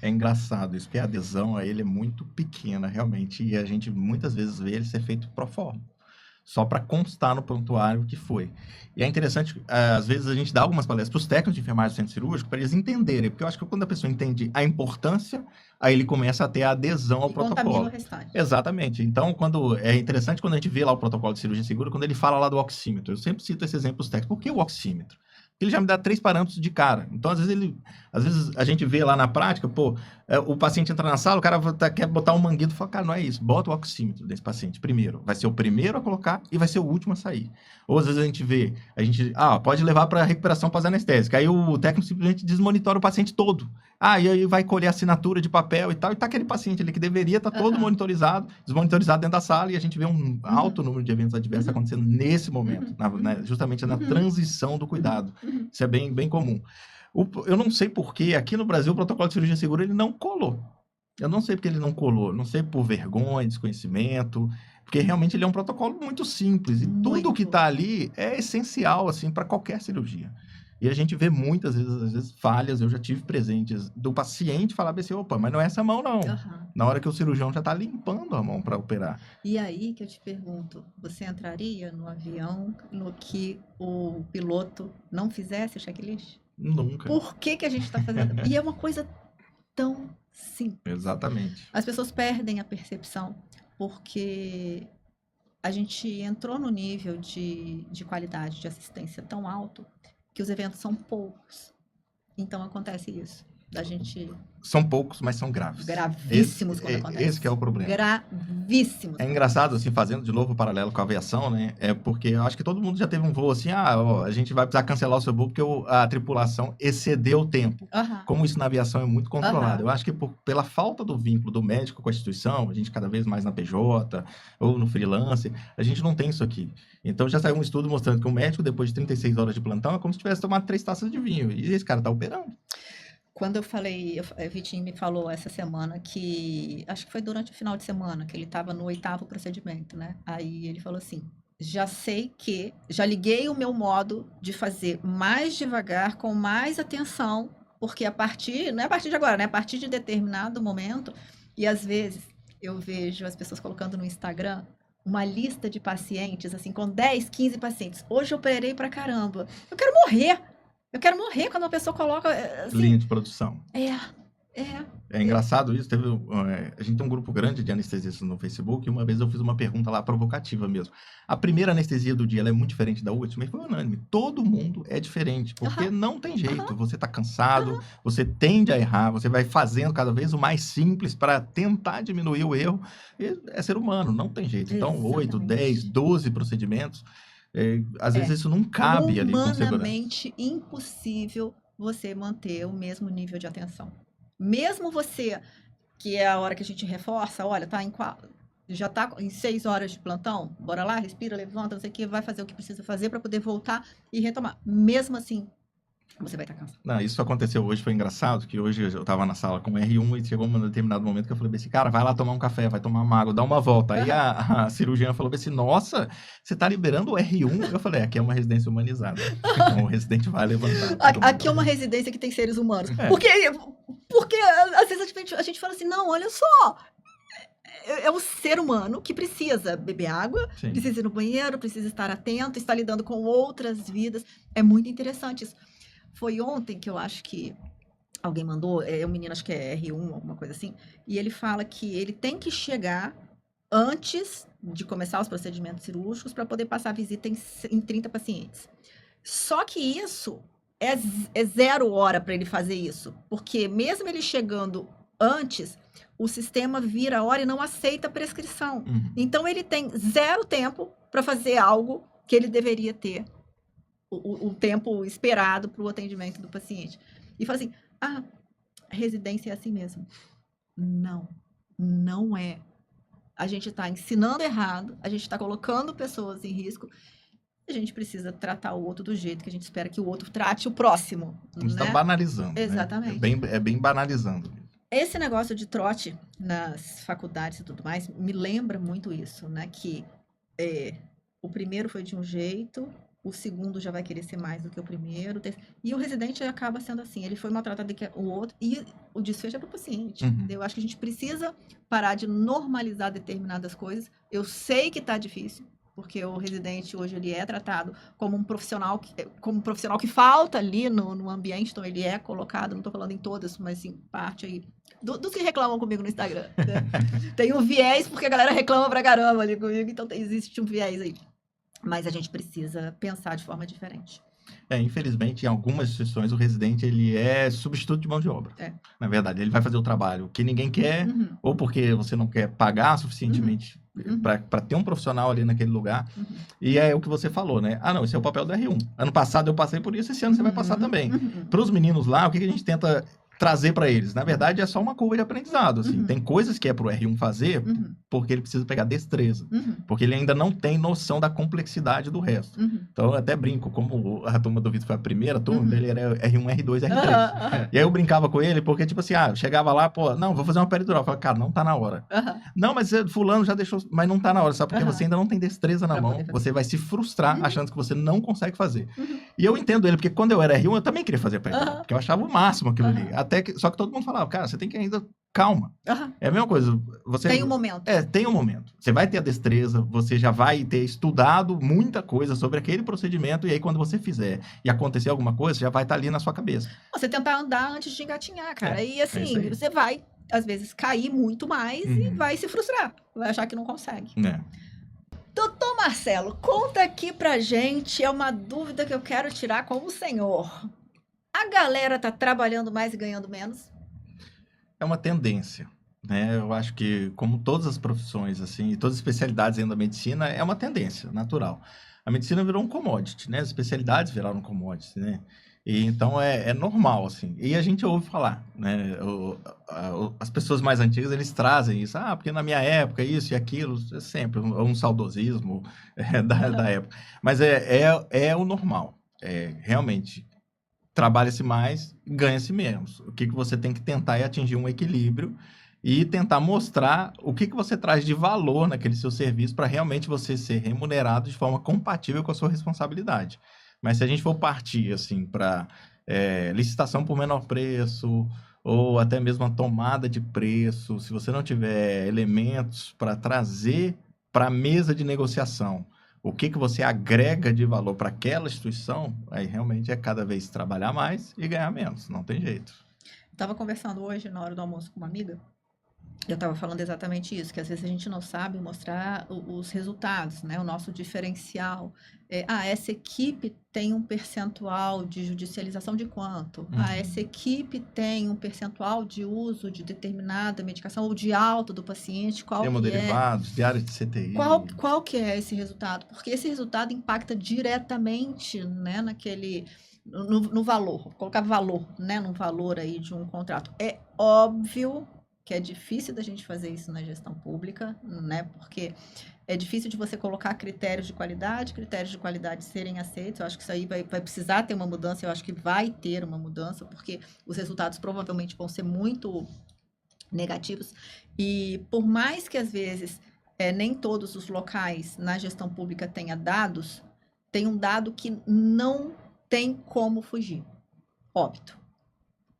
B: É engraçado isso, porque a adesão a ele é muito pequena, realmente, e a gente muitas vezes vê ele ser feito pro forma, só para constar no prontuário que foi. E é interessante, às vezes a gente dá algumas palestras para os técnicos de enfermagem do centro cirúrgico para eles entenderem, porque eu acho que quando a pessoa entende a importância, aí ele começa a ter a adesão ao protocolo.
A: Contamina o restante.
B: Exatamente. Então, é interessante quando a gente vê lá o protocolo de cirurgia segura, quando ele fala lá do oxímetro. Eu sempre cito esse exemplo para os técnicos. Por que o oxímetro? Ele já me dá 3 parâmetros de cara. Então, às vezes a gente vê lá na prática, o paciente entra na sala, o cara quer botar um manguito e fala, cara, não é isso, bota o oxímetro desse paciente primeiro. Vai ser o primeiro a colocar e vai ser o último a sair. Ou às vezes a gente vê, pode levar para recuperação pós-anestésica. Aí o técnico simplesmente desmonitora o paciente todo. E aí vai colher assinatura de papel e tal, e tá aquele paciente ali que deveria estar todo monitorizado, desmonitorizado dentro da sala, e a gente vê um alto número de eventos adversos acontecendo nesse momento, justamente na transição do cuidado. Isso é bem, bem comum. Eu não sei por que aqui no Brasil o protocolo de cirurgia segura ele não colou. Eu não sei porque ele não colou. Não sei por vergonha, desconhecimento, porque realmente ele é um protocolo muito simples e tudo que está ali é essencial assim para qualquer cirurgia. E a gente vê muitas vezes, às vezes, falhas. Eu já tive presentes do paciente falar assim, opa, mas não é essa mão não. Na hora que o cirurgião já está limpando a mão para operar.
A: E aí que eu te pergunto, você entraria no avião no que o piloto não fizesse o checklist?
B: Nunca.
A: Por que a gente está fazendo? E é uma coisa tão simples.
B: Exatamente.
A: As pessoas perdem a percepção porque a gente entrou no nível de qualidade de assistência tão alto que os eventos são poucos. Então acontece isso. Da gente...
B: São poucos, mas são graves.
A: Gravíssimos quando acontece.
B: Esse que é o problema.
A: Gravíssimos.
B: É engraçado, assim, fazendo de novo o paralelo com a aviação, né? É porque eu acho que todo mundo já teve um voo assim, a gente vai precisar cancelar o seu voo porque a tripulação excedeu o tempo. Como isso na aviação é muito controlado. Eu acho que pela falta do vínculo do médico com a instituição, a gente cada vez mais na PJ ou no freelance, a gente não tem isso aqui. Então já saiu um estudo mostrando que um médico, depois de 36 horas de plantão, é como se tivesse tomado 3 taças de vinho. E esse cara tá operando.
A: Quando eu falei, a Vitinho me falou essa semana que, acho que foi durante o final de semana, que ele estava no 8º procedimento, né? Aí ele falou assim, já liguei o meu modo de fazer mais devagar, com mais atenção, porque não é a partir de agora, né? A partir de determinado momento, e às vezes eu vejo as pessoas colocando no Instagram uma lista de pacientes, assim, com 10, 15 pacientes. Hoje eu operei pra caramba. Eu quero morrer. Eu quero morrer quando uma pessoa coloca... Assim,
B: linha de produção.
A: É
B: engraçado isso. A gente tem um grupo grande de anestesistas no Facebook e uma vez eu fiz uma pergunta lá provocativa mesmo. A primeira anestesia do dia ela é muito diferente da última e foi unânime. Todo mundo é diferente, porque não tem jeito. Você tá cansado, você tende a errar, você vai fazendo cada vez o mais simples para tentar diminuir o erro. E é ser humano, não tem jeito. Então, 8, 10, 12 procedimentos... às vezes isso não cabe ali com segurança. É
A: humanamente impossível você manter o mesmo nível de atenção. Mesmo você, que é a hora que a gente reforça, olha, já tá em 6 horas de plantão, bora lá, respira, levanta, não sei o que, vai fazer o que precisa fazer para poder voltar e retomar. Mesmo assim, você vai estar cansado.
B: Não, isso aconteceu hoje, foi engraçado, que hoje eu tava na sala com o R1 e chegou um determinado momento que eu falei assim, cara, vai lá tomar um café, vai tomar uma água, dá uma volta. Aí a cirurgiã falou assim, nossa, você tá liberando o R1? Eu falei, aqui é uma residência humanizada. Então o residente vai levantar.
A: Aqui é uma residência que tem seres humanos. Porque às vezes a gente fala assim, não, olha só, é o ser humano que precisa beber água,
B: Sim.
A: precisa ir no banheiro, precisa estar atento, está lidando com outras vidas. É muito interessante isso. Foi ontem que eu acho que alguém mandou, um menino, acho que é R1, alguma coisa assim, e ele fala que ele tem que chegar antes de começar os procedimentos cirúrgicos para poder passar a visita em 30 pacientes. Só que isso é 0 hora para ele fazer isso, porque mesmo ele chegando antes, o sistema vira a hora e não aceita a prescrição.
B: Uhum.
A: Então ele tem 0 tempo para fazer algo que ele deveria ter o tempo esperado para o atendimento do paciente. E fala assim, residência é assim mesmo. Não, não é. A gente está ensinando errado, a gente está colocando pessoas em risco, a gente precisa tratar o outro do jeito que a gente espera que o outro trate o próximo.
B: A gente
A: né?
B: está banalizando.
A: Exatamente.
B: Né? É bem banalizando.
A: Esse negócio de trote nas faculdades e tudo mais me lembra muito isso, né? Que o primeiro foi de um jeito, o segundo já vai querer ser mais do que o primeiro, e o residente acaba sendo assim, ele foi maltratado do que o outro, e o desfecho é para o paciente.
B: Uhum.
A: Eu acho que a gente precisa parar de normalizar determinadas coisas. Eu sei que está difícil, porque o residente hoje ele é tratado como um profissional que falta ali no ambiente, então ele é colocado, não estou falando em todas, mas sim parte aí dos que reclamam comigo no Instagram. Né? Tem um viés, porque a galera reclama pra caramba ali comigo, então existe um viés aí. Mas a gente precisa pensar de forma diferente.
B: Infelizmente, em algumas instituições, o residente ele é substituto de mão de obra. Na verdade, ele vai fazer o trabalho que ninguém quer, ou porque você não quer pagar suficientemente para ter um profissional ali naquele lugar. E é o que você falou, né? Não, esse é o papel do R1. Ano passado eu passei por isso, esse ano você vai passar também. Para os meninos lá, o que a gente tenta trazer para eles? Na verdade, é só uma curva de aprendizado. Assim. Tem coisas que é pro R1 fazer porque ele precisa pegar destreza. Porque ele ainda não tem noção da complexidade do resto. Então, eu até brinco, como a turma do Vitor foi a primeira turma, então ele era R1, R2, R3. E aí eu brincava com ele, porque, tipo assim, eu chegava lá, não, vou fazer uma peridural. Eu falava, cara, não tá na hora. Não, mas fulano já deixou, mas não tá na hora, sabe? Porque você ainda não tem destreza na mão, você vai se frustrar achando que você não consegue fazer. E eu entendo ele, porque quando eu era R1, eu também queria fazer peridural, porque eu achava o máximo aquilo ali. Só que todo mundo falava, cara, você tem que ainda... Calma. É a mesma coisa. Você
A: tem um momento.
B: Tem um momento. Você vai ter a destreza, você já vai ter estudado muita coisa sobre aquele procedimento, e aí quando você fizer e acontecer alguma coisa, já vai estar ali na sua cabeça.
A: Você tentar andar antes de engatinhar, cara. E assim, você vai, às vezes, cair muito mais e vai se frustrar. Vai achar que não consegue. Doutor Marcelo, conta aqui pra gente, é uma dúvida que eu quero tirar com o senhor. A galera tá trabalhando mais e ganhando menos?
B: É uma tendência, né? Eu acho que, como todas as profissões, assim, e todas as especialidades dentro da medicina, é uma tendência natural. A medicina virou um commodity, né? As especialidades viraram um commodity, né? E, então, é normal, assim. E a gente ouve falar, né? As pessoas mais antigas, eles trazem isso. Porque na minha época, isso e aquilo, é sempre um saudosismo da época. Mas é o normal. Realmente... trabalha-se mais, ganha-se menos. O que você tem que tentar é atingir um equilíbrio e tentar mostrar o que você traz de valor naquele seu serviço para realmente você ser remunerado de forma compatível com a sua responsabilidade. Mas se a gente for partir assim, para licitação por menor preço ou até mesmo a tomada de preço, se você não tiver elementos para trazer para a mesa de negociação, o que você agrega de valor para aquela instituição, aí realmente é cada vez trabalhar mais e ganhar menos, não tem jeito.
A: Estava conversando hoje, na hora do almoço, com uma amiga, eu estava falando exatamente isso, que às vezes a gente não sabe mostrar os resultados, né? O nosso diferencial. Essa equipe tem um percentual de judicialização de quanto? Essa equipe tem um percentual de uso de determinada medicação ou de alta do paciente, qual que
B: hemoderivados, diários de CTI.
A: Qual que é esse resultado? Porque esse resultado impacta diretamente, né, no valor, vou colocar valor, né, no valor aí de um contrato. É óbvio que é difícil da gente fazer isso na gestão pública, né? Porque é difícil de você colocar critérios de qualidade serem aceitos. Eu acho que isso aí vai precisar ter uma mudança, eu acho que vai ter uma mudança, porque os resultados provavelmente vão ser muito negativos. E por mais que às vezes nem todos os locais na gestão pública tenham dados, tem um dado que não tem como fugir: óbito.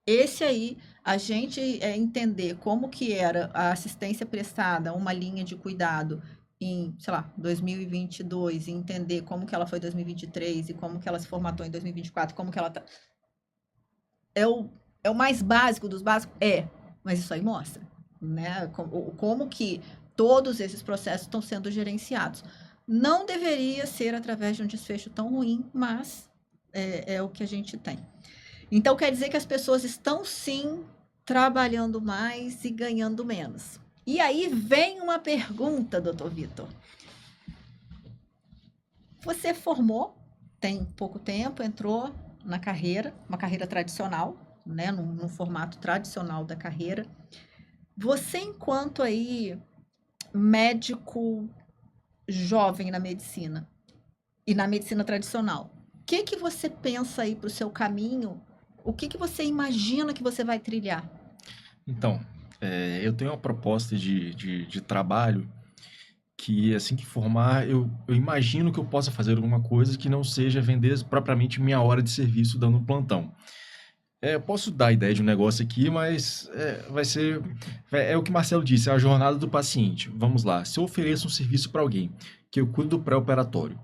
A: Esse aí, a gente entender como que era a assistência prestada, uma linha de cuidado em, sei lá, 2022, e entender como que ela foi em 2023 e como que ela se formatou em 2024, como que ela tá... É o mais básico dos básicos? É, mas isso aí mostra, né? Como que todos esses processos estão sendo gerenciados. Não deveria ser através de um desfecho tão ruim, mas é o que a gente tem. Então, quer dizer que as pessoas estão, sim, trabalhando mais e ganhando menos. E aí vem uma pergunta, doutor Vitor. Você formou, tem pouco tempo, entrou na carreira, uma carreira tradicional, né, no formato tradicional da carreira. Você, enquanto aí médico jovem na medicina e na medicina tradicional, o que você pensa aí para o seu caminho? O que você imagina que você vai trilhar?
C: Então, eu tenho uma proposta de trabalho que, assim que formar, eu imagino que eu possa fazer alguma coisa que não seja vender propriamente minha hora de serviço dando um plantão. Eu posso dar a ideia de um negócio aqui, mas vai ser. É o que o Marcelo disse, é a jornada do paciente. Vamos lá. Se eu ofereço um serviço para alguém que eu cuido do pré-operatório,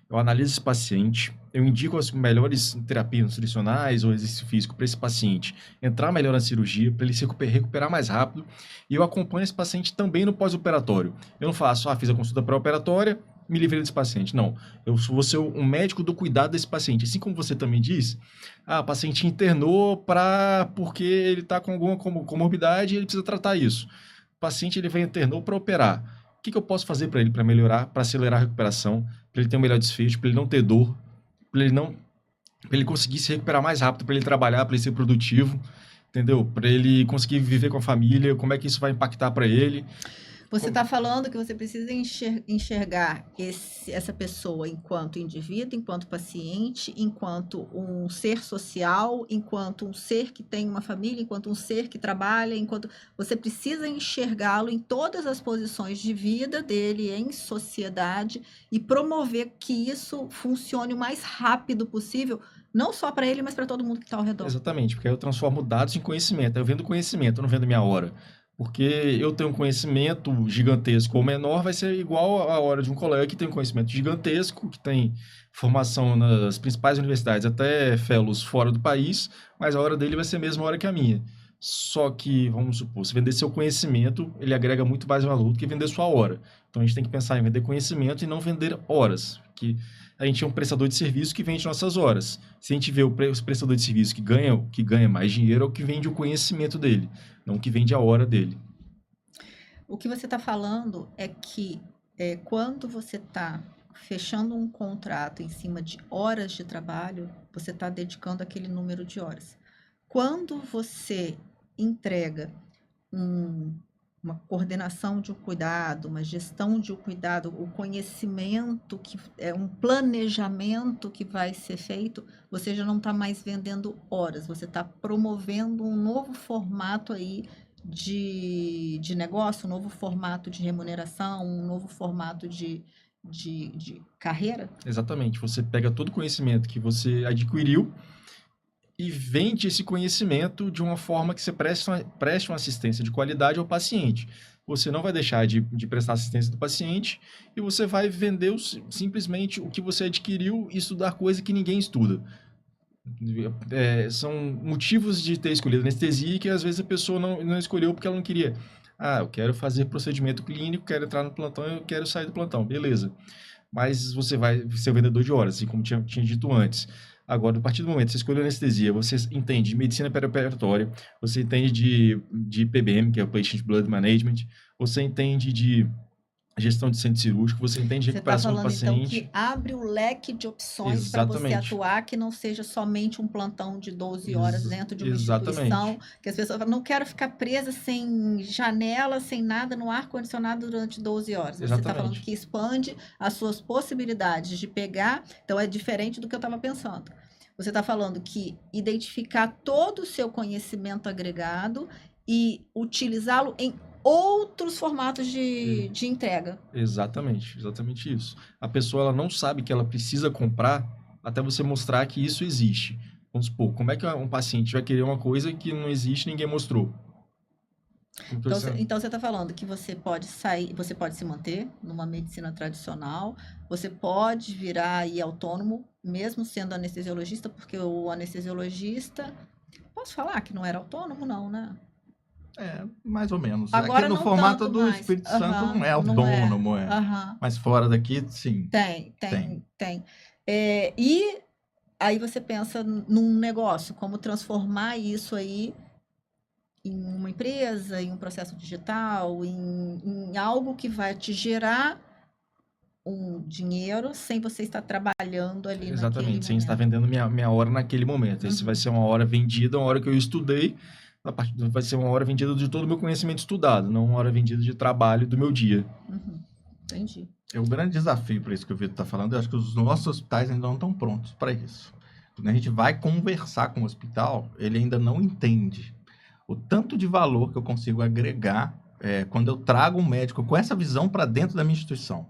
C: eu analiso esse paciente, eu indico as melhores terapias nutricionais ou exercício físico para esse paciente entrar melhor na cirurgia, para ele se recuperar mais rápido, e eu acompanho esse paciente também no pós-operatório. Eu não faço, fiz a consulta pré-operatória, me livrei desse paciente. Não, eu vou ser um médico do cuidado desse paciente. Assim como você também diz, o paciente internou porque ele está com alguma comorbidade e ele precisa tratar isso. O paciente ele internou para operar. O que eu posso fazer para ele para melhorar, para acelerar a recuperação, para ele ter um melhor desfecho, para ele não ter dor, para ele conseguir se recuperar mais rápido, para ele trabalhar, para ele ser produtivo, entendeu? Para ele conseguir viver com a família, como é que isso vai impactar para ele.
A: Você está falando que você precisa enxergar essa pessoa enquanto indivíduo, enquanto paciente, enquanto um ser social, enquanto um ser que tem uma família, enquanto um ser que trabalha, enquanto você precisa enxergá-lo em todas as posições de vida dele em sociedade e promover que isso funcione o mais rápido possível, não só para ele, mas para todo mundo que está ao redor.
C: Exatamente, porque aí eu transformo dados em conhecimento. Eu vendo conhecimento, eu não vendo minha hora. Porque eu tenho um conhecimento gigantesco ou menor, vai ser igual a hora de um colega que tem um conhecimento gigantesco, que tem formação nas principais universidades, até fellows fora do país, mas a hora dele vai ser a mesma hora que a minha. Só que, vamos supor, se vender seu conhecimento, ele agrega muito mais valor do que vender sua hora. Então a gente tem que pensar em vender conhecimento e não vender horas. Que a gente é um prestador de serviço que vende nossas horas. Se a gente vê o prestador de serviço que ganha mais dinheiro, é o que vende o conhecimento dele, não o que vende a hora dele.
A: O que você está falando é que quando você está fechando um contrato em cima de horas de trabalho, você está dedicando aquele número de horas. Quando você entrega uma coordenação de um cuidado, uma gestão de um cuidado, o conhecimento, que é um planejamento que vai ser feito, você já não está mais vendendo horas, você está promovendo um novo formato aí de negócio, um novo formato de remuneração, um novo formato de carreira?
C: Exatamente. Você pega todo o conhecimento que você adquiriu e vende esse conhecimento de uma forma que você preste uma assistência de qualidade ao paciente. Você não vai deixar de prestar assistência do paciente e você vai vender simplesmente o que você adquiriu e estudar coisa que ninguém estuda. São motivos de ter escolhido anestesia que às vezes a pessoa não escolheu porque ela não queria. Eu quero fazer procedimento clínico, quero entrar no plantão, eu quero sair do plantão. Beleza. Mas você vai ser o vendedor de horas, assim como tinha dito antes. Agora, a partir do momento que você escolheu anestesia, você entende de medicina perioperatória, você entende de PBM, que é o Patient Blood Management, você entende de gestão de centro cirúrgico, você entende de recuperação do paciente.
A: Você está falando, então, que abre o leque de opções para você atuar, que não seja somente um plantão de 12 horas dentro de uma instituição, que as pessoas falam, não quero ficar presa sem janela, sem nada, no ar-condicionado durante 12 horas. Você está falando que expande as suas possibilidades de pegar, então é diferente do que eu estava pensando. Você está falando que identificar todo o seu conhecimento agregado e utilizá-lo em outros formatos de entrega.
C: Exatamente isso. A pessoa ela não sabe que ela precisa comprar até você mostrar que isso existe. Vamos supor, como é que um paciente vai querer uma coisa que não existe e ninguém mostrou? Porque
A: Então você está falando que você pode sair, você pode se manter numa medicina tradicional, você pode virar aí autônomo, mesmo sendo anestesiologista, porque o anestesiologista, posso falar que não era autônomo, não, né?
B: Mais ou menos.
A: Agora
B: Aqui no
A: não
B: formato
A: tanto
B: do
A: mais.
B: Espírito Santo
A: Aham,
B: não é
A: não é.
B: autônomo,
A: Aham.
B: mas fora daqui, sim.
A: Tem. E aí você pensa num negócio, como transformar isso aí em uma empresa, em um processo digital, em algo que vai te gerar um dinheiro sem você estar trabalhando ali naquele
C: Exatamente, sem estar
A: momento.
C: vendendo minha hora naquele momento. Esse vai ser uma hora vendida, uma hora que eu estudei, vai ser uma hora vendida de todo o meu conhecimento estudado, não uma hora vendida de trabalho do meu dia.
A: Uhum. Entendi.
B: É um grande desafio para isso que o Vitor está falando. Eu acho que os nossos hospitais ainda não estão prontos para isso. Quando a gente vai conversar com o hospital, ele ainda não entende o tanto de valor que eu consigo agregar quando eu trago um médico com essa visão para dentro da minha instituição.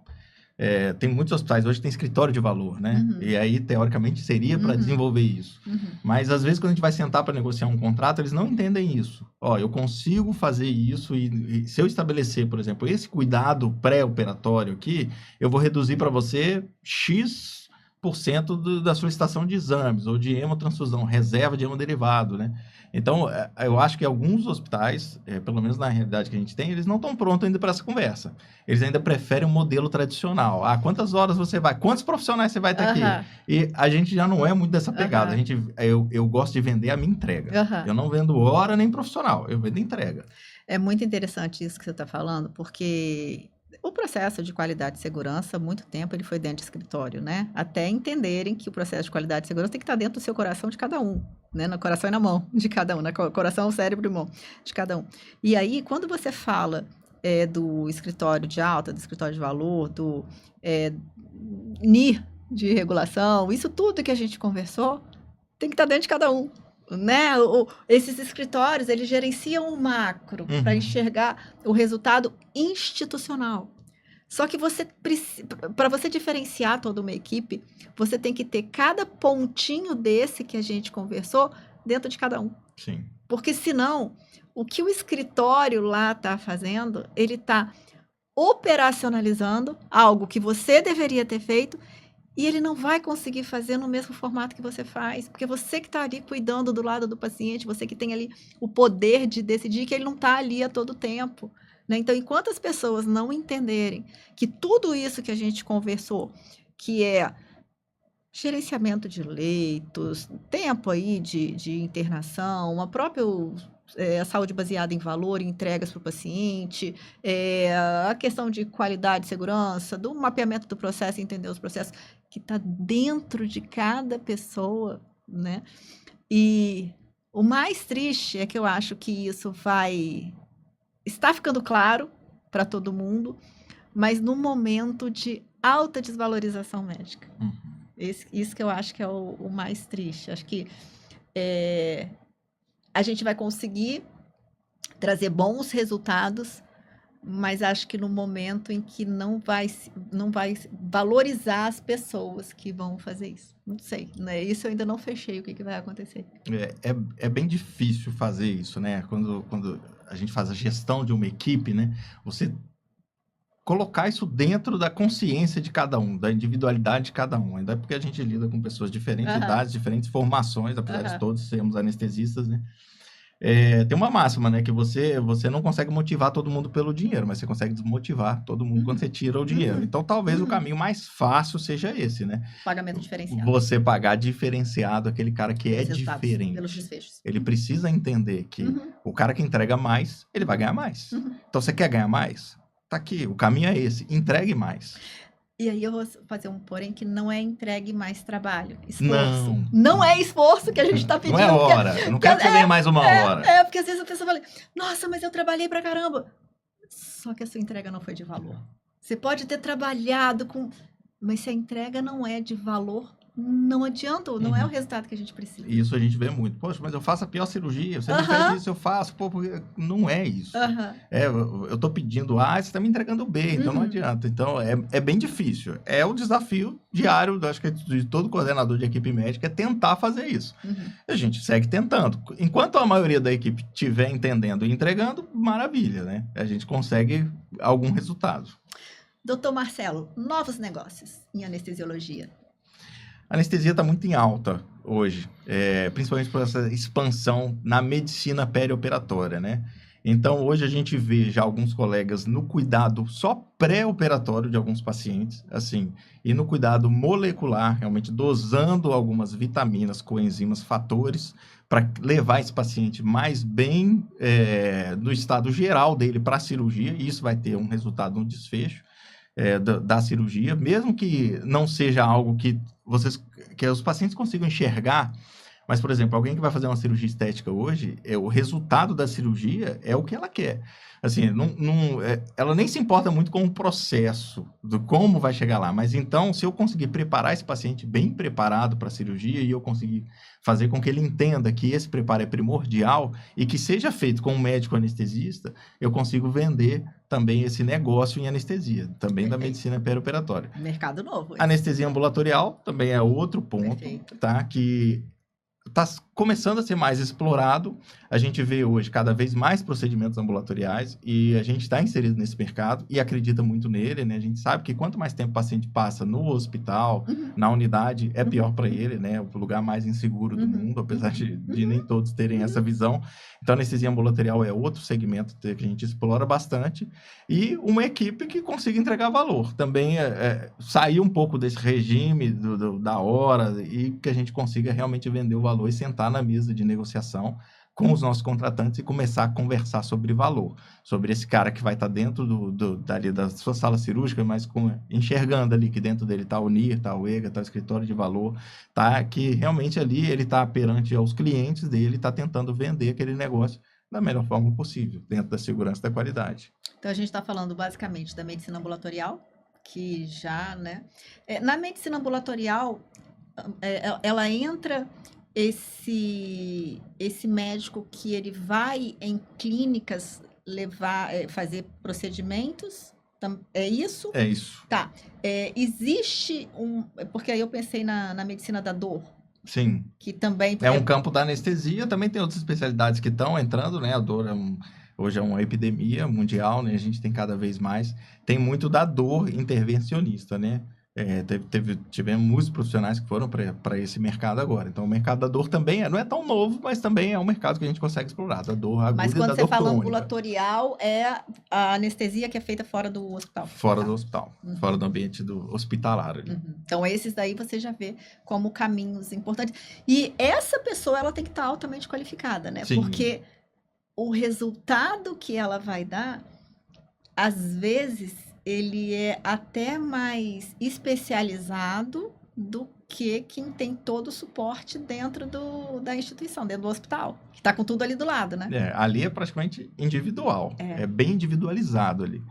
B: Tem muitos hospitais hoje que tem escritório de valor, né?
A: Uhum.
B: E aí, teoricamente, seria para
A: Uhum.
B: desenvolver isso.
A: Uhum.
B: Mas, às vezes, quando a gente vai sentar para negociar um contrato, eles não entendem isso. Ó, eu consigo fazer isso e se eu estabelecer, por exemplo, esse cuidado pré-operatório aqui, eu vou reduzir para você X% da solicitação de exames ou de hemotransfusão, reserva de hemoderivado, né? Então, eu acho que alguns hospitais, pelo menos na realidade que a gente tem, eles não estão prontos ainda para essa conversa. Eles ainda preferem o modelo tradicional. Ah, quantas horas você vai? Quantos profissionais você vai ter aqui?
A: Aham.
B: E a gente já não é muito dessa pegada.
A: Aham.
B: Eu gosto de vender a minha entrega.
A: Aham.
B: Eu não vendo hora nem profissional, eu vendo entrega.
A: É muito interessante isso que você está falando, porque o processo de qualidade e segurança, há muito tempo, ele foi dentro de escritório, né? Até entenderem que o processo de qualidade e segurança tem que estar dentro do seu coração de cada um, né? No coração e na mão de cada um, né? Coração, cérebro e mão de cada um. E aí, quando você fala do escritório de alta, do escritório de valor, do NIR de regulação, isso tudo que a gente conversou tem que estar dentro de cada um. Né? Esses escritórios, eles gerenciam o macro para enxergar o resultado institucional. Só que para você diferenciar toda uma equipe, você tem que ter cada pontinho desse que a gente conversou dentro de cada um.
B: Sim.
A: Porque senão, o que o escritório lá está fazendo, ele está operacionalizando algo que você deveria ter feito e ele não vai conseguir fazer no mesmo formato que você faz, porque você que está ali cuidando do lado do paciente, você que tem ali o poder de decidir que ele não está ali a todo tempo. Né? Então, enquanto as pessoas não entenderem que tudo isso que a gente conversou, que é gerenciamento de leitos, tempo aí de internação, uma própria a saúde baseada em valor e entregas para o paciente, a questão de qualidade e segurança, do mapeamento do processo, entender os processos, que está dentro de cada pessoa, né? E o mais triste é que eu acho que isso está ficando claro para todo mundo, mas no momento de alta desvalorização médica. Isso que eu acho que é o mais triste. Acho que a gente vai conseguir trazer bons resultados, mas acho que no momento em que não vai valorizar as pessoas que vão fazer isso. Não sei, né? Isso eu ainda não fechei o que vai acontecer.
B: É bem difícil fazer isso, né? Quando a gente faz a gestão de uma equipe, né? Você colocar isso dentro da consciência de cada um, da individualidade de cada um. Ainda é porque a gente lida com pessoas de diferentes idades, diferentes formações, apesar de todos sermos anestesistas, né? Tem uma máxima, né? Que você não consegue motivar todo mundo pelo dinheiro, mas você consegue desmotivar todo mundo quando você tira o dinheiro. Então, talvez o caminho mais fácil seja esse, né?
A: Pagamento diferenciado.
B: Você pagar diferenciado aquele cara que é diferente.
A: Pelos desfechos.
B: Ele precisa entender que o cara que entrega mais, ele vai ganhar mais. Então, você quer ganhar mais? Tá aqui, o caminho é esse, entregue mais.
A: E aí eu vou fazer um porém que não é entregue mais trabalho, esforço.
B: Não
A: é esforço que a gente tá pedindo.
B: Não é hora, eu não quero que você ganhe mais uma hora.
A: Porque às vezes a pessoa fala, nossa, mas eu trabalhei pra caramba. Só que a sua entrega não foi de valor. Você pode ter trabalhado mas se a entrega não é de valor, não adianta, não é o
B: Uhum.
A: resultado que a gente precisa.
B: Isso a gente vê muito. Poxa, mas eu faço a pior cirurgia. Você me
A: Aham.
B: pede isso, eu faço. Pô, porque não é isso.
A: Aham.
B: Eu tô pedindo A, você tá me entregando B, então não
A: Uhum.
B: adianta. Então é bem difícil. É o desafio diário, acho que de todo coordenador de equipe médica, é tentar fazer isso.
A: Uhum.
B: A gente segue tentando. Enquanto a maioria da equipe estiver entendendo e entregando, maravilha, né? A gente consegue algum resultado.
A: Doutor Marcelo, novos negócios em anestesiologia.
B: A anestesia está muito em alta hoje, principalmente por essa expansão na medicina perioperatória, né? Então, hoje a gente vê já alguns colegas no cuidado só pré-operatório de alguns pacientes, assim, e no cuidado molecular, realmente dosando algumas vitaminas, coenzimas, fatores, para levar esse paciente mais bem no estado geral dele para a cirurgia, e isso vai ter um resultado, um desfecho da cirurgia, mesmo que não seja algo que os pacientes consigam enxergar. Mas, por exemplo, alguém que vai fazer uma cirurgia estética hoje, o resultado da cirurgia é o que ela quer. Assim, ela nem se importa muito com o processo, do como vai chegar lá. Mas então, se eu conseguir preparar esse paciente bem preparado para a cirurgia e eu conseguir fazer com que ele entenda que esse preparo é primordial e que seja feito com um médico anestesista, eu consigo vender também esse negócio em anestesia, também da medicina perioperatória.
A: Mercado novo.
B: Anestesia ambulatorial também é outro ponto, tá? Que está começando a ser mais explorado. A gente vê hoje cada vez mais procedimentos ambulatoriais e a gente está inserido nesse mercado e acredita muito nele, né? A gente sabe que quanto mais tempo o paciente passa no hospital, na unidade, é pior para ele, né? O lugar mais inseguro do mundo, apesar de nem todos terem essa visão. Então, a anestesia ambulatorial é outro segmento que a gente explora bastante e uma equipe que consiga entregar valor. Também sair um pouco desse regime da hora e que a gente consiga realmente vender o valor e sentar na mesa de negociação com os nossos contratantes e começar a conversar sobre valor, sobre esse cara que vai estar dentro dali da sua sala cirúrgica, mas enxergando ali que dentro dele está o NIR, está o EGA, está o escritório de valor, tá? Que realmente ali ele está perante aos clientes dele, está tentando vender aquele negócio da melhor forma possível, dentro da segurança e da qualidade.
A: Então, a gente está falando basicamente da medicina ambulatorial, que já, né? Na medicina ambulatorial, ela entra esse médico que ele vai em clínicas fazer procedimentos, é isso?
B: É isso.
A: Tá. Existe porque aí eu pensei na medicina da dor.
B: Sim.
A: Que também
B: é um campo da anestesia, também tem outras especialidades que estão entrando, né? A dor hoje é uma epidemia mundial, né? A gente tem cada vez mais. Tem muito da dor intervencionista, né? Tivemos muitos profissionais que foram para esse mercado agora. Então, o mercado da dor também não é tão novo, mas também é um mercado que a gente consegue explorar, da dor aguda
A: Mas
B: e da
A: quando
B: dor
A: você fala
B: crônica.
A: ambulatorial, é a anestesia que é feita fora do hospital.
B: Fora do hospital, fora do ambiente hospitalar. Ali.
A: Então, esses daí você já vê como caminhos importantes. E essa pessoa, ela tem que estar altamente qualificada, né?
B: Sim.
A: Porque o resultado que ela vai dar, às vezes, ele é até mais especializado do que quem tem todo o suporte dentro da instituição, dentro do hospital, que está com tudo ali do lado, né?
B: Ali é praticamente individual, é bem individualizado ali.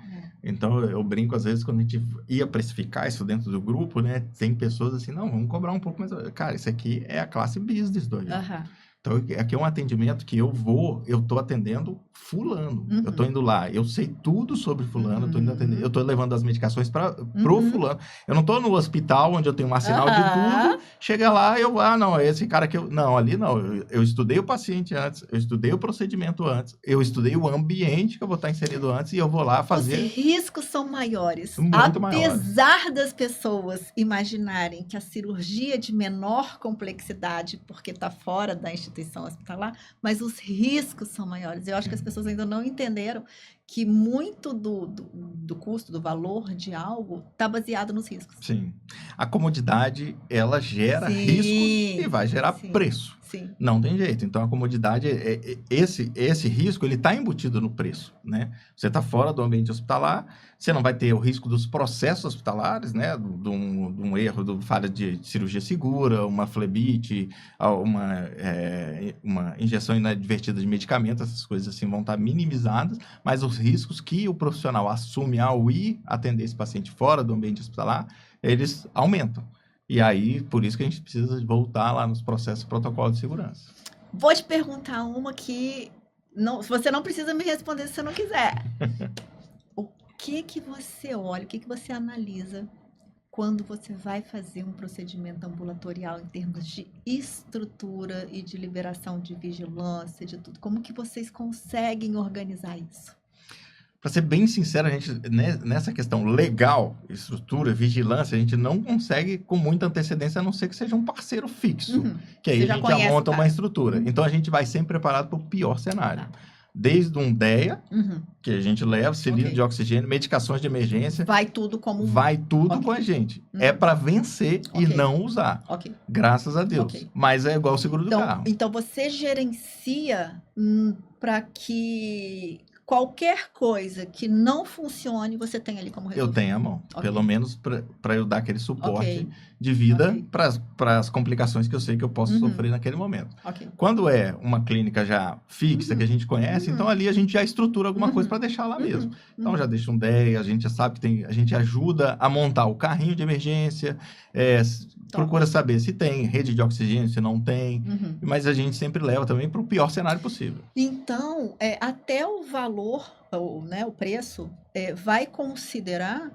B: Então, eu brinco, às vezes, quando a gente ia precificar isso dentro do grupo, né? Tem pessoas assim, não, vamos cobrar um pouco mais. Cara, isso aqui é a classe business do avião. Então, aqui é um atendimento que eu tô atendendo fulano. Eu tô indo lá, eu sei tudo sobre fulano, eu tô levando as medicações pro fulano. Eu não tô no hospital onde eu tenho um arsenal de tudo, chega lá não, é esse cara que não, ali não. Eu estudei o paciente antes, eu estudei o procedimento antes, eu estudei o ambiente que eu vou estar inserido antes e eu vou lá fazer.
A: Os riscos são maiores.
B: Muito maiores.
A: Apesar das pessoas imaginarem que a cirurgia é de menor complexidade, porque tá fora da instituição hospitalar, mas os riscos são maiores. Eu acho que as pessoas ainda não entenderam que muito do custo, do valor de algo, está baseado nos riscos.
B: Sim. A comodidade, ela gera riscos e vai gerar preço.
A: Sim.
B: Não tem jeito. Então, a comodidade, esse risco, ele está embutido no preço, né? Você está fora do ambiente hospitalar, você não vai ter o risco dos processos hospitalares, né? De um erro, de falha de cirurgia segura, uma flebite, uma injeção inadvertida de medicamento, essas coisas assim vão estar minimizadas, mas os riscos que o profissional assume ao ir atender esse paciente fora do ambiente hospitalar, eles aumentam. E aí, por isso que a gente precisa voltar lá nos processos e protocolos de segurança.
A: Vou te perguntar uma que você não precisa me responder se você não quiser. O que você olha, o que você analisa quando você vai fazer um procedimento ambulatorial em termos de estrutura e de liberação de vigilância, de tudo? Como que vocês conseguem organizar isso?
B: Para ser bem sincero, a gente, nessa questão legal, estrutura, vigilância, a gente não consegue com muita antecedência, a não ser que seja um parceiro fixo.
A: Uhum.
B: Que aí
A: Você
B: a
A: já
B: gente já
A: conhece o
B: monta uma
A: cara.
B: estrutura.
A: Uhum.
B: Então a gente vai sempre preparado para o pior cenário.
A: Tá.
B: Desde um DEA,
A: Uhum.
B: que a gente leva, cilindro
A: Ok.
B: de oxigênio, medicações de emergência,
A: Vai tudo como
B: vai tudo
A: Ok.
B: com a gente.
A: Uhum.
B: É para vencer e
A: Ok.
B: não usar.
A: Ok.
B: Graças a Deus.
A: Ok.
B: Mas é igual o seguro do carro.
A: Então você gerencia para que qualquer coisa que não funcione, você tem ali como
B: Eu
A: resolver.
B: tenho a mão.
A: Ok.
B: Pelo menos para eu dar aquele suporte
A: Ok.
B: de vida
A: Ok.
B: para as complicações que eu sei que eu posso
A: Uhum.
B: sofrer naquele momento.
A: Ok.
B: Quando é uma clínica já fixa,
A: Uhum.
B: que a gente conhece,
A: Uhum.
B: então ali a gente já estrutura alguma coisa
A: Uhum.
B: para deixar lá mesmo.
A: Uhum.
B: Então
A: Uhum.
B: já deixa um DEA, a gente já sabe que tem, a gente ajuda a montar o carrinho de emergência, procura saber se tem rede de oxigênio, se não tem,
A: Uhum.
B: mas a gente sempre leva também para o pior cenário possível.
A: Então, até o valor, o preço, vai considerar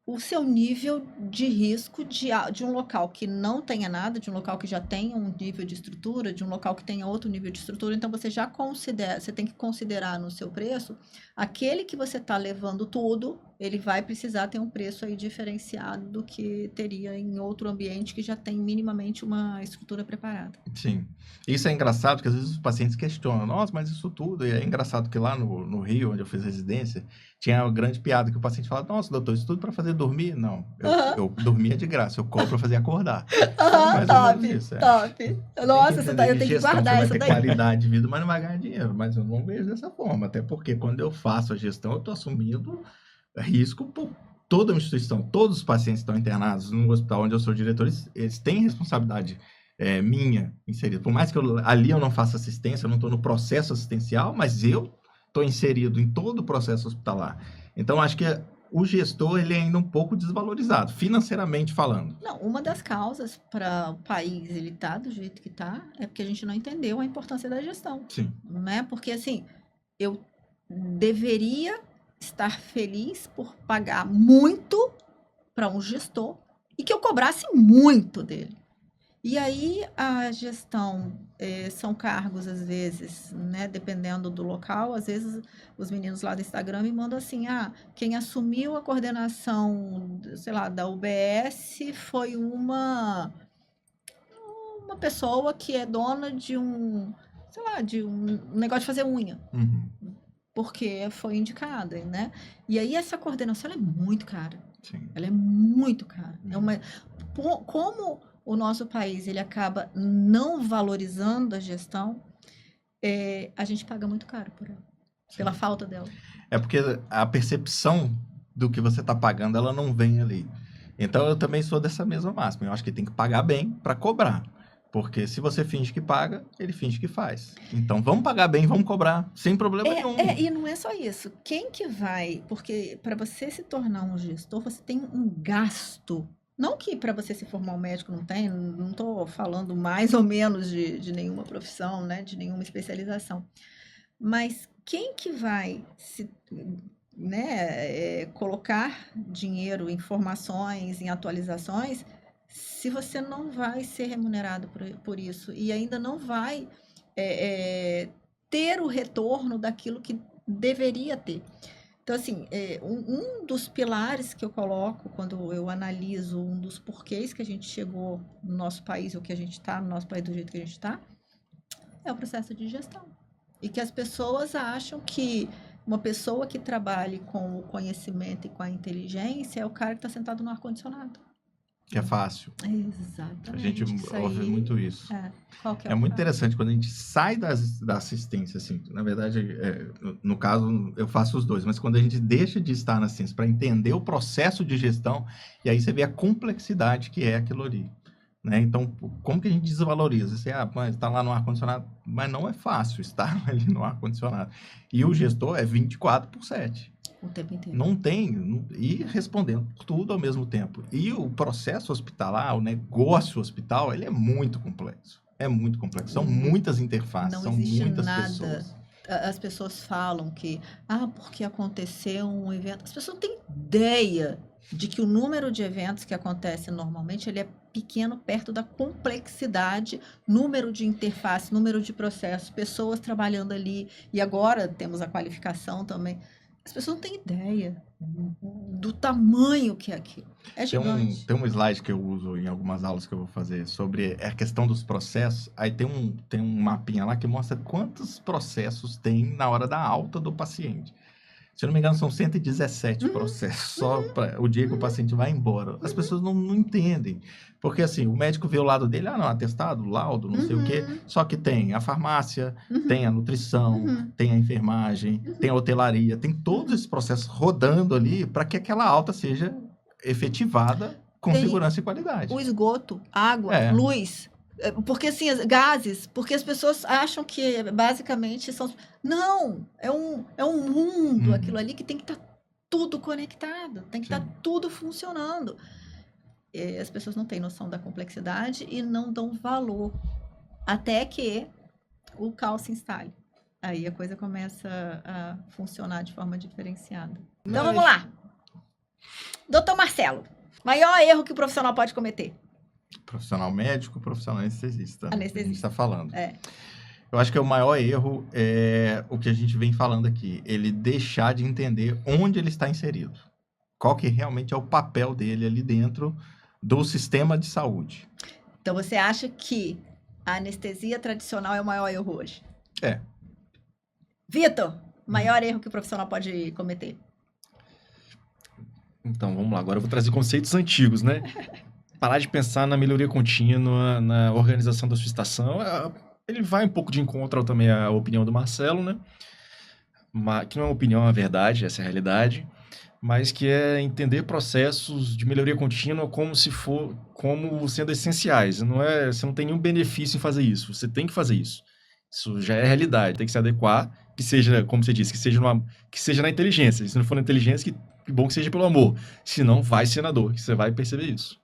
A: o seu nível de risco de um local que não tenha nada, de um local que já tenha um nível de estrutura, de um local que tenha outro nível de estrutura. Então, você tem que considerar no seu preço, aquele que você está levando tudo, ele vai precisar ter um preço aí diferenciado do que teria em outro ambiente que já tem minimamente uma estrutura preparada.
B: Sim. Isso é engraçado, porque às vezes os pacientes questionam, nossa, mas isso tudo, e é engraçado que lá no Rio, onde eu fiz residência, tinha uma grande piada que o paciente falava, nossa, doutor, isso tudo para fazer dormir? Não, eu dormia de graça, eu cobro para fazer acordar. Mais ou menos isso,
A: top. Nossa, eu tenho que
B: gestão,
A: guardar
B: você
A: essa
B: vai ter
A: daí.
B: qualidade de vida, mas não vai ganhar dinheiro. Mas eu não vejo dessa forma, até porque quando eu faço a gestão, eu estou assumindo risco por toda a instituição. Todos os pacientes que estão internados no hospital onde eu sou diretor, eles têm responsabilidade minha inserida. Por mais que ali eu não faça assistência, eu não estou no processo assistencial, mas eu estou inserido em todo o processo hospitalar. Então, acho que o gestor ele é ainda um pouco desvalorizado, financeiramente falando.
A: Não, uma das causas para o país ele tá do jeito que tá é porque a gente não entendeu a importância da gestão,
B: Sim.
A: né? Porque assim, eu deveria estar feliz por pagar muito para um gestor e que eu cobrasse muito dele. E aí a gestão são cargos, às vezes, né, dependendo do local, às vezes os meninos lá do Instagram me mandam assim, quem assumiu a coordenação, sei lá, da UBS foi uma pessoa que é dona de sei lá, de um negócio de fazer unha,
B: Uhum.
A: porque foi indicada, né? E aí essa coordenação ela é muito cara.
B: Sim.
A: Ela é muito cara.
B: Uhum.
A: Como o nosso país ele acaba não valorizando a gestão, a gente paga muito caro por ela, pela falta dela.
B: É porque a percepção do que você está pagando, ela não vem ali. Então, eu também sou dessa mesma máxima. Eu acho que tem que pagar bem para cobrar. Porque se você finge que paga, ele finge que faz. Então, vamos pagar bem, vamos cobrar, sem problema nenhum.
A: E não é só isso. Quem que vai... Porque para você se tornar um gestor, você tem um gasto. Não que para você se formar um médico não tem, não estou falando mais ou menos de nenhuma profissão, né, de nenhuma especialização. Mas quem que vai colocar dinheiro em formações, em atualizações, se você não vai ser remunerado por isso e ainda não vai ter o retorno daquilo que deveria ter. Então, assim, um dos pilares que eu coloco quando eu analiso um dos porquês que a gente chegou no nosso país, ou que a gente está no nosso país do jeito que a gente está, é o processo de gestão. E que as pessoas acham que uma pessoa que trabalhe com o conhecimento e com a inteligência é o cara que está sentado no ar-condicionado.
B: Que é fácil.
A: Exatamente.
B: A gente ouve muito isso.
A: Qual que
B: é muito interessante quando a gente sai da assistência, assim. Na verdade, no caso, eu faço os dois, mas quando a gente deixa de estar na assistência para entender o processo de gestão, e aí você vê a complexidade que é aquilo ali. Né? Então, como que a gente desvaloriza? Você está lá no ar-condicionado, mas não é fácil estar ali no ar-condicionado. E o gestor é 24/7.
A: O tempo inteiro.
B: Não tem, e respondendo tudo ao mesmo tempo. E o processo hospitalar, o negócio hospital, ele é muito complexo. É muito complexo. São muitas interfaces,
A: Não
B: são
A: existe
B: muitas
A: nada.
B: pessoas.
A: As pessoas falam que, porque aconteceu um evento. As pessoas não têm ideia de que o número de eventos que acontece normalmente, ele é pequeno perto da complexidade, número de interface, número de processos, pessoas trabalhando ali. E agora temos a qualificação também. As pessoas não têm ideia do tamanho que é aquilo. É gigante.
B: Tem um slide que eu uso em algumas aulas que eu vou fazer sobre a questão dos processos. Aí tem um mapinha lá que mostra quantos processos tem na hora da alta do paciente. Se eu não me engano, são 117 processos só para o dia que o paciente vai embora. As pessoas não entendem. Porque, assim, o médico vê o lado dele, não, atestado, laudo, não sei o quê. Só que tem a farmácia, tem a nutrição, tem a enfermagem, tem a hotelaria, tem todos esses processos rodando ali para que aquela alta seja efetivada com
A: Tem
B: segurança e qualidade.
A: O esgoto, água, luz. Porque assim, gases, porque as pessoas acham que basicamente são. Não, é um mundo aquilo ali que tem que estar tudo conectado, tem que estar tudo funcionando. E as pessoas não têm noção da complexidade e não dão valor até que o caos se instale. Aí a coisa começa a funcionar de forma diferenciada. Então vamos lá. Doutor Marcelo, maior erro que o profissional pode cometer?
B: Profissional médico, profissional anestesista.
A: Anestesista.
B: A gente está falando.
A: É.
B: Eu acho que o maior erro é o que a gente vem falando aqui. Ele deixar de entender onde ele está inserido. Qual que realmente é o papel dele ali dentro do sistema de saúde.
A: Então você acha que a anestesia tradicional é o maior erro hoje?
B: É.
A: Vitor, maior erro que o profissional pode cometer?
C: Então, vamos lá. Agora eu vou trazer conceitos antigos, né? Parar de pensar na melhoria contínua, na organização da sua estação. Ele vai um pouco de encontro também à opinião do Marcelo, né? Que não é uma opinião, é uma verdade, essa é a realidade. Mas que é entender processos de melhoria contínua como sendo essenciais. Você não tem nenhum benefício em fazer isso. Você tem que fazer isso. Isso já é realidade. Tem que se adequar, que seja, como você disse, que seja na inteligência. Se não for na inteligência, que bom que seja pelo amor. Senão, vai ser na dor, que você vai perceber isso.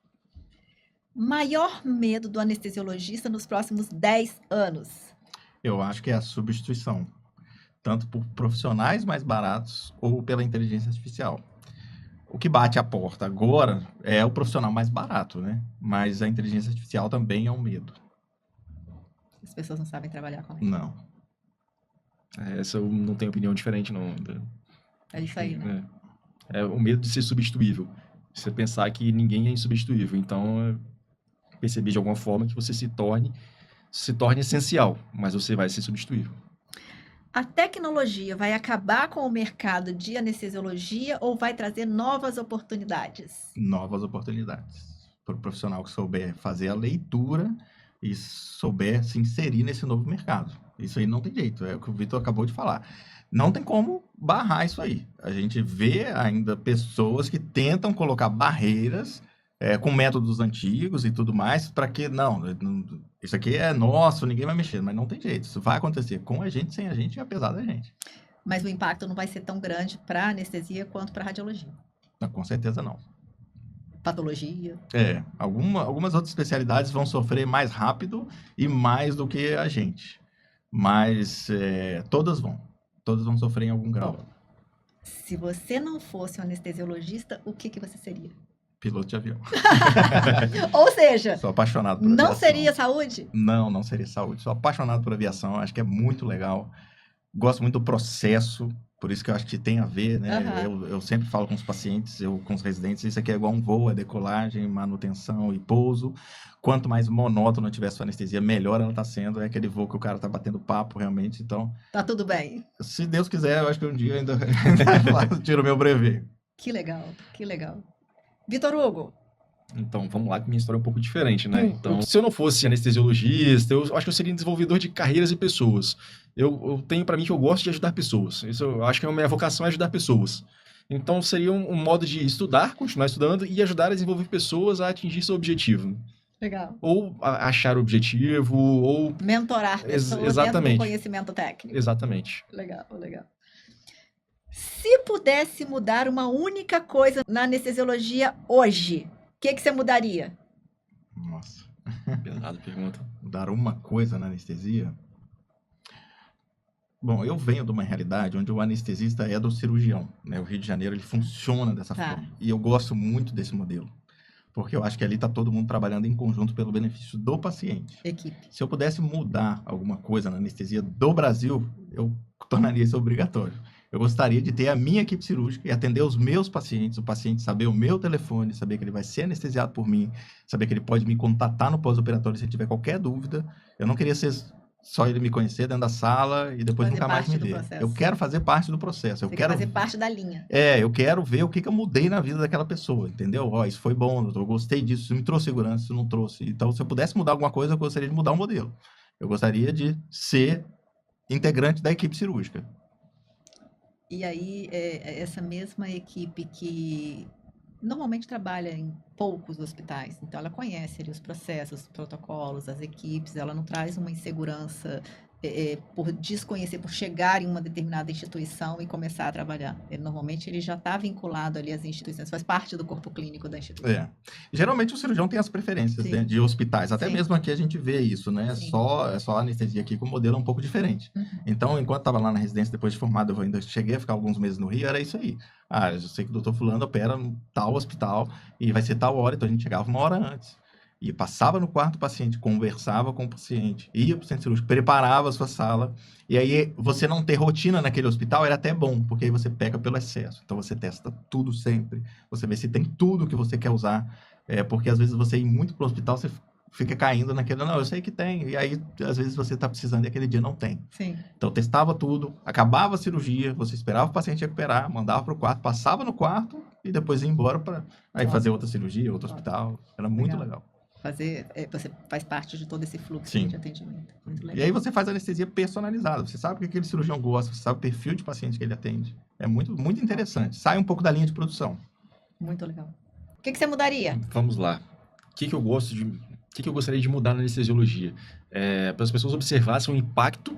A: Maior medo do anestesiologista nos próximos 10 anos?
B: Eu acho que é a substituição. Tanto por profissionais mais baratos ou pela inteligência artificial. O que bate a porta agora é o profissional mais barato, né? Mas a inteligência artificial também é um medo.
A: As pessoas não sabem trabalhar com isso.
B: Não.
C: Essa eu não tenho opinião diferente, não.
A: É isso aí, né?
C: É o medo de ser substituível. Você pensar que ninguém é insubstituível. Então, perceber de alguma forma que você se torne essencial, mas você vai ser substituível.
A: A tecnologia vai acabar com o mercado de anestesiologia ou vai trazer novas oportunidades?
B: Novas oportunidades. Para o profissional que souber fazer a leitura e souber se inserir nesse novo mercado. Isso aí não tem jeito, é o que o Vitor acabou de falar. Não tem como barrar isso aí. A gente vê ainda pessoas que tentam colocar barreiras com métodos antigos e tudo mais, para que, não, isso aqui é nosso, ninguém vai mexer, mas não tem jeito, isso vai acontecer com a gente, sem a gente e apesar da gente.
A: Mas o impacto não vai ser tão grande para anestesia quanto para radiologia?
B: Não, com certeza não.
A: Patologia?
B: Algumas outras especialidades vão sofrer mais rápido e mais do que a gente, mas todas vão sofrer em algum grau.
A: Bom, se você não fosse um anestesiologista, o que você seria?
B: Piloto de avião.
A: Ou seja,
B: sou apaixonado por aviação.
A: Não seria saúde?
B: Não seria saúde. Sou apaixonado por aviação, acho que é muito legal. Gosto muito do processo, por isso que eu acho que tem a ver, né? Eu sempre falo com os pacientes, com os residentes, isso aqui é igual um voo, é decolagem, manutenção e pouso. Quanto mais monótono tiver sua anestesia, melhor ela está sendo. É aquele voo que o cara está batendo papo realmente, então...
A: Tá tudo bem.
B: Se Deus quiser, eu acho que um dia ainda tiro o meu brevet.
A: Que legal, que legal. Vitor Hugo.
C: Então, vamos lá, que minha história é um pouco diferente, né? Então, se eu não fosse anestesiologista, eu acho que eu seria desenvolvedor de carreiras e pessoas. Eu tenho para mim que eu gosto de ajudar pessoas. Isso eu acho que a minha vocação é ajudar pessoas. Então, seria um modo de estudar, continuar estudando e ajudar a desenvolver pessoas a atingir seu objetivo.
A: Legal.
C: Ou achar o objetivo, ou...
A: mentorar pessoas
C: exatamente.
A: dentro do conhecimento técnico.
C: Exatamente.
A: Legal, legal. Se pudesse mudar uma única coisa na anestesiologia hoje, o que você mudaria?
B: Nossa,
C: Pesada pergunta.
B: mudar uma coisa na anestesia? Bom, eu venho de uma realidade onde o anestesista é do cirurgião, né? O Rio de Janeiro, ele funciona dessa
A: Tá.
B: forma. E eu gosto muito desse modelo, porque eu acho que ali está todo mundo trabalhando em conjunto pelo benefício do paciente.
A: Equipe.
B: Se eu pudesse mudar alguma coisa na anestesia do Brasil, eu tornaria isso obrigatório. Eu gostaria de ter a minha equipe cirúrgica e atender os meus pacientes, o paciente saber o meu telefone, saber que ele vai ser anestesiado por mim, saber que ele pode me contatar no pós-operatório se ele tiver qualquer dúvida. Eu não queria ser só ele me conhecer dentro da sala e depois
A: Fazer
B: nunca mais
A: parte
B: me
A: do
B: ver.
A: processo.
B: Eu quero fazer parte do processo. Eu
A: Você quer
B: quero
A: fazer parte da linha.
B: eu quero ver o que eu mudei na vida daquela pessoa, entendeu? Ó, isso foi bom, doutor, eu gostei disso, isso me trouxe segurança, isso não trouxe. Então, se eu pudesse mudar alguma coisa, eu gostaria de mudar o modelo. Eu gostaria de ser integrante da equipe cirúrgica.
A: E aí, essa mesma equipe que normalmente trabalha em poucos hospitais, então ela conhece ali os processos, os protocolos, as equipes, ela não traz uma insegurança por desconhecer, por chegar em uma determinada instituição e começar a trabalhar. Normalmente ele já está vinculado ali às instituições, faz parte do corpo clínico da instituição.
B: Geralmente o cirurgião tem as preferências, né, de hospitais, até
A: Sim.
B: mesmo aqui a gente vê isso, né?
A: Sim.
B: É só a anestesia aqui com um modelo um pouco diferente.
A: Uhum.
B: Então, enquanto estava lá na residência, depois de formado, eu ainda cheguei a ficar alguns meses no Rio, era isso aí. Eu sei que o doutor fulano opera no tal hospital e vai ser tal hora, então a gente chegava uma hora antes. E passava no quarto do paciente, conversava com o paciente, ia para o centro cirúrgico, preparava a sua sala. E aí, você não ter rotina naquele hospital era até bom, porque aí você pega pelo excesso. Então, você testa tudo sempre. Você vê se tem tudo que você quer usar. Porque, às vezes, você ir muito para o hospital, você fica caindo naquele... Não, eu sei que tem. E aí, às vezes, você está precisando e aquele dia não tem.
A: Sim.
B: Então, testava tudo, acabava a cirurgia, você esperava o paciente recuperar, mandava para o quarto, passava no quarto e depois ia embora para fazer outra cirurgia, outro hospital. Era muito legal.
A: Você faz parte de todo esse fluxo
B: Sim.
A: de atendimento. Muito legal.
B: E aí você faz anestesia personalizada. Você sabe o que aquele cirurgião gosta, você sabe o perfil de paciente que ele atende. É muito, muito interessante. Sai um pouco da linha de produção.
A: Muito legal. O que você mudaria?
C: Vamos lá. O que eu gostaria de mudar na anestesiologia? Para as pessoas observassem o impacto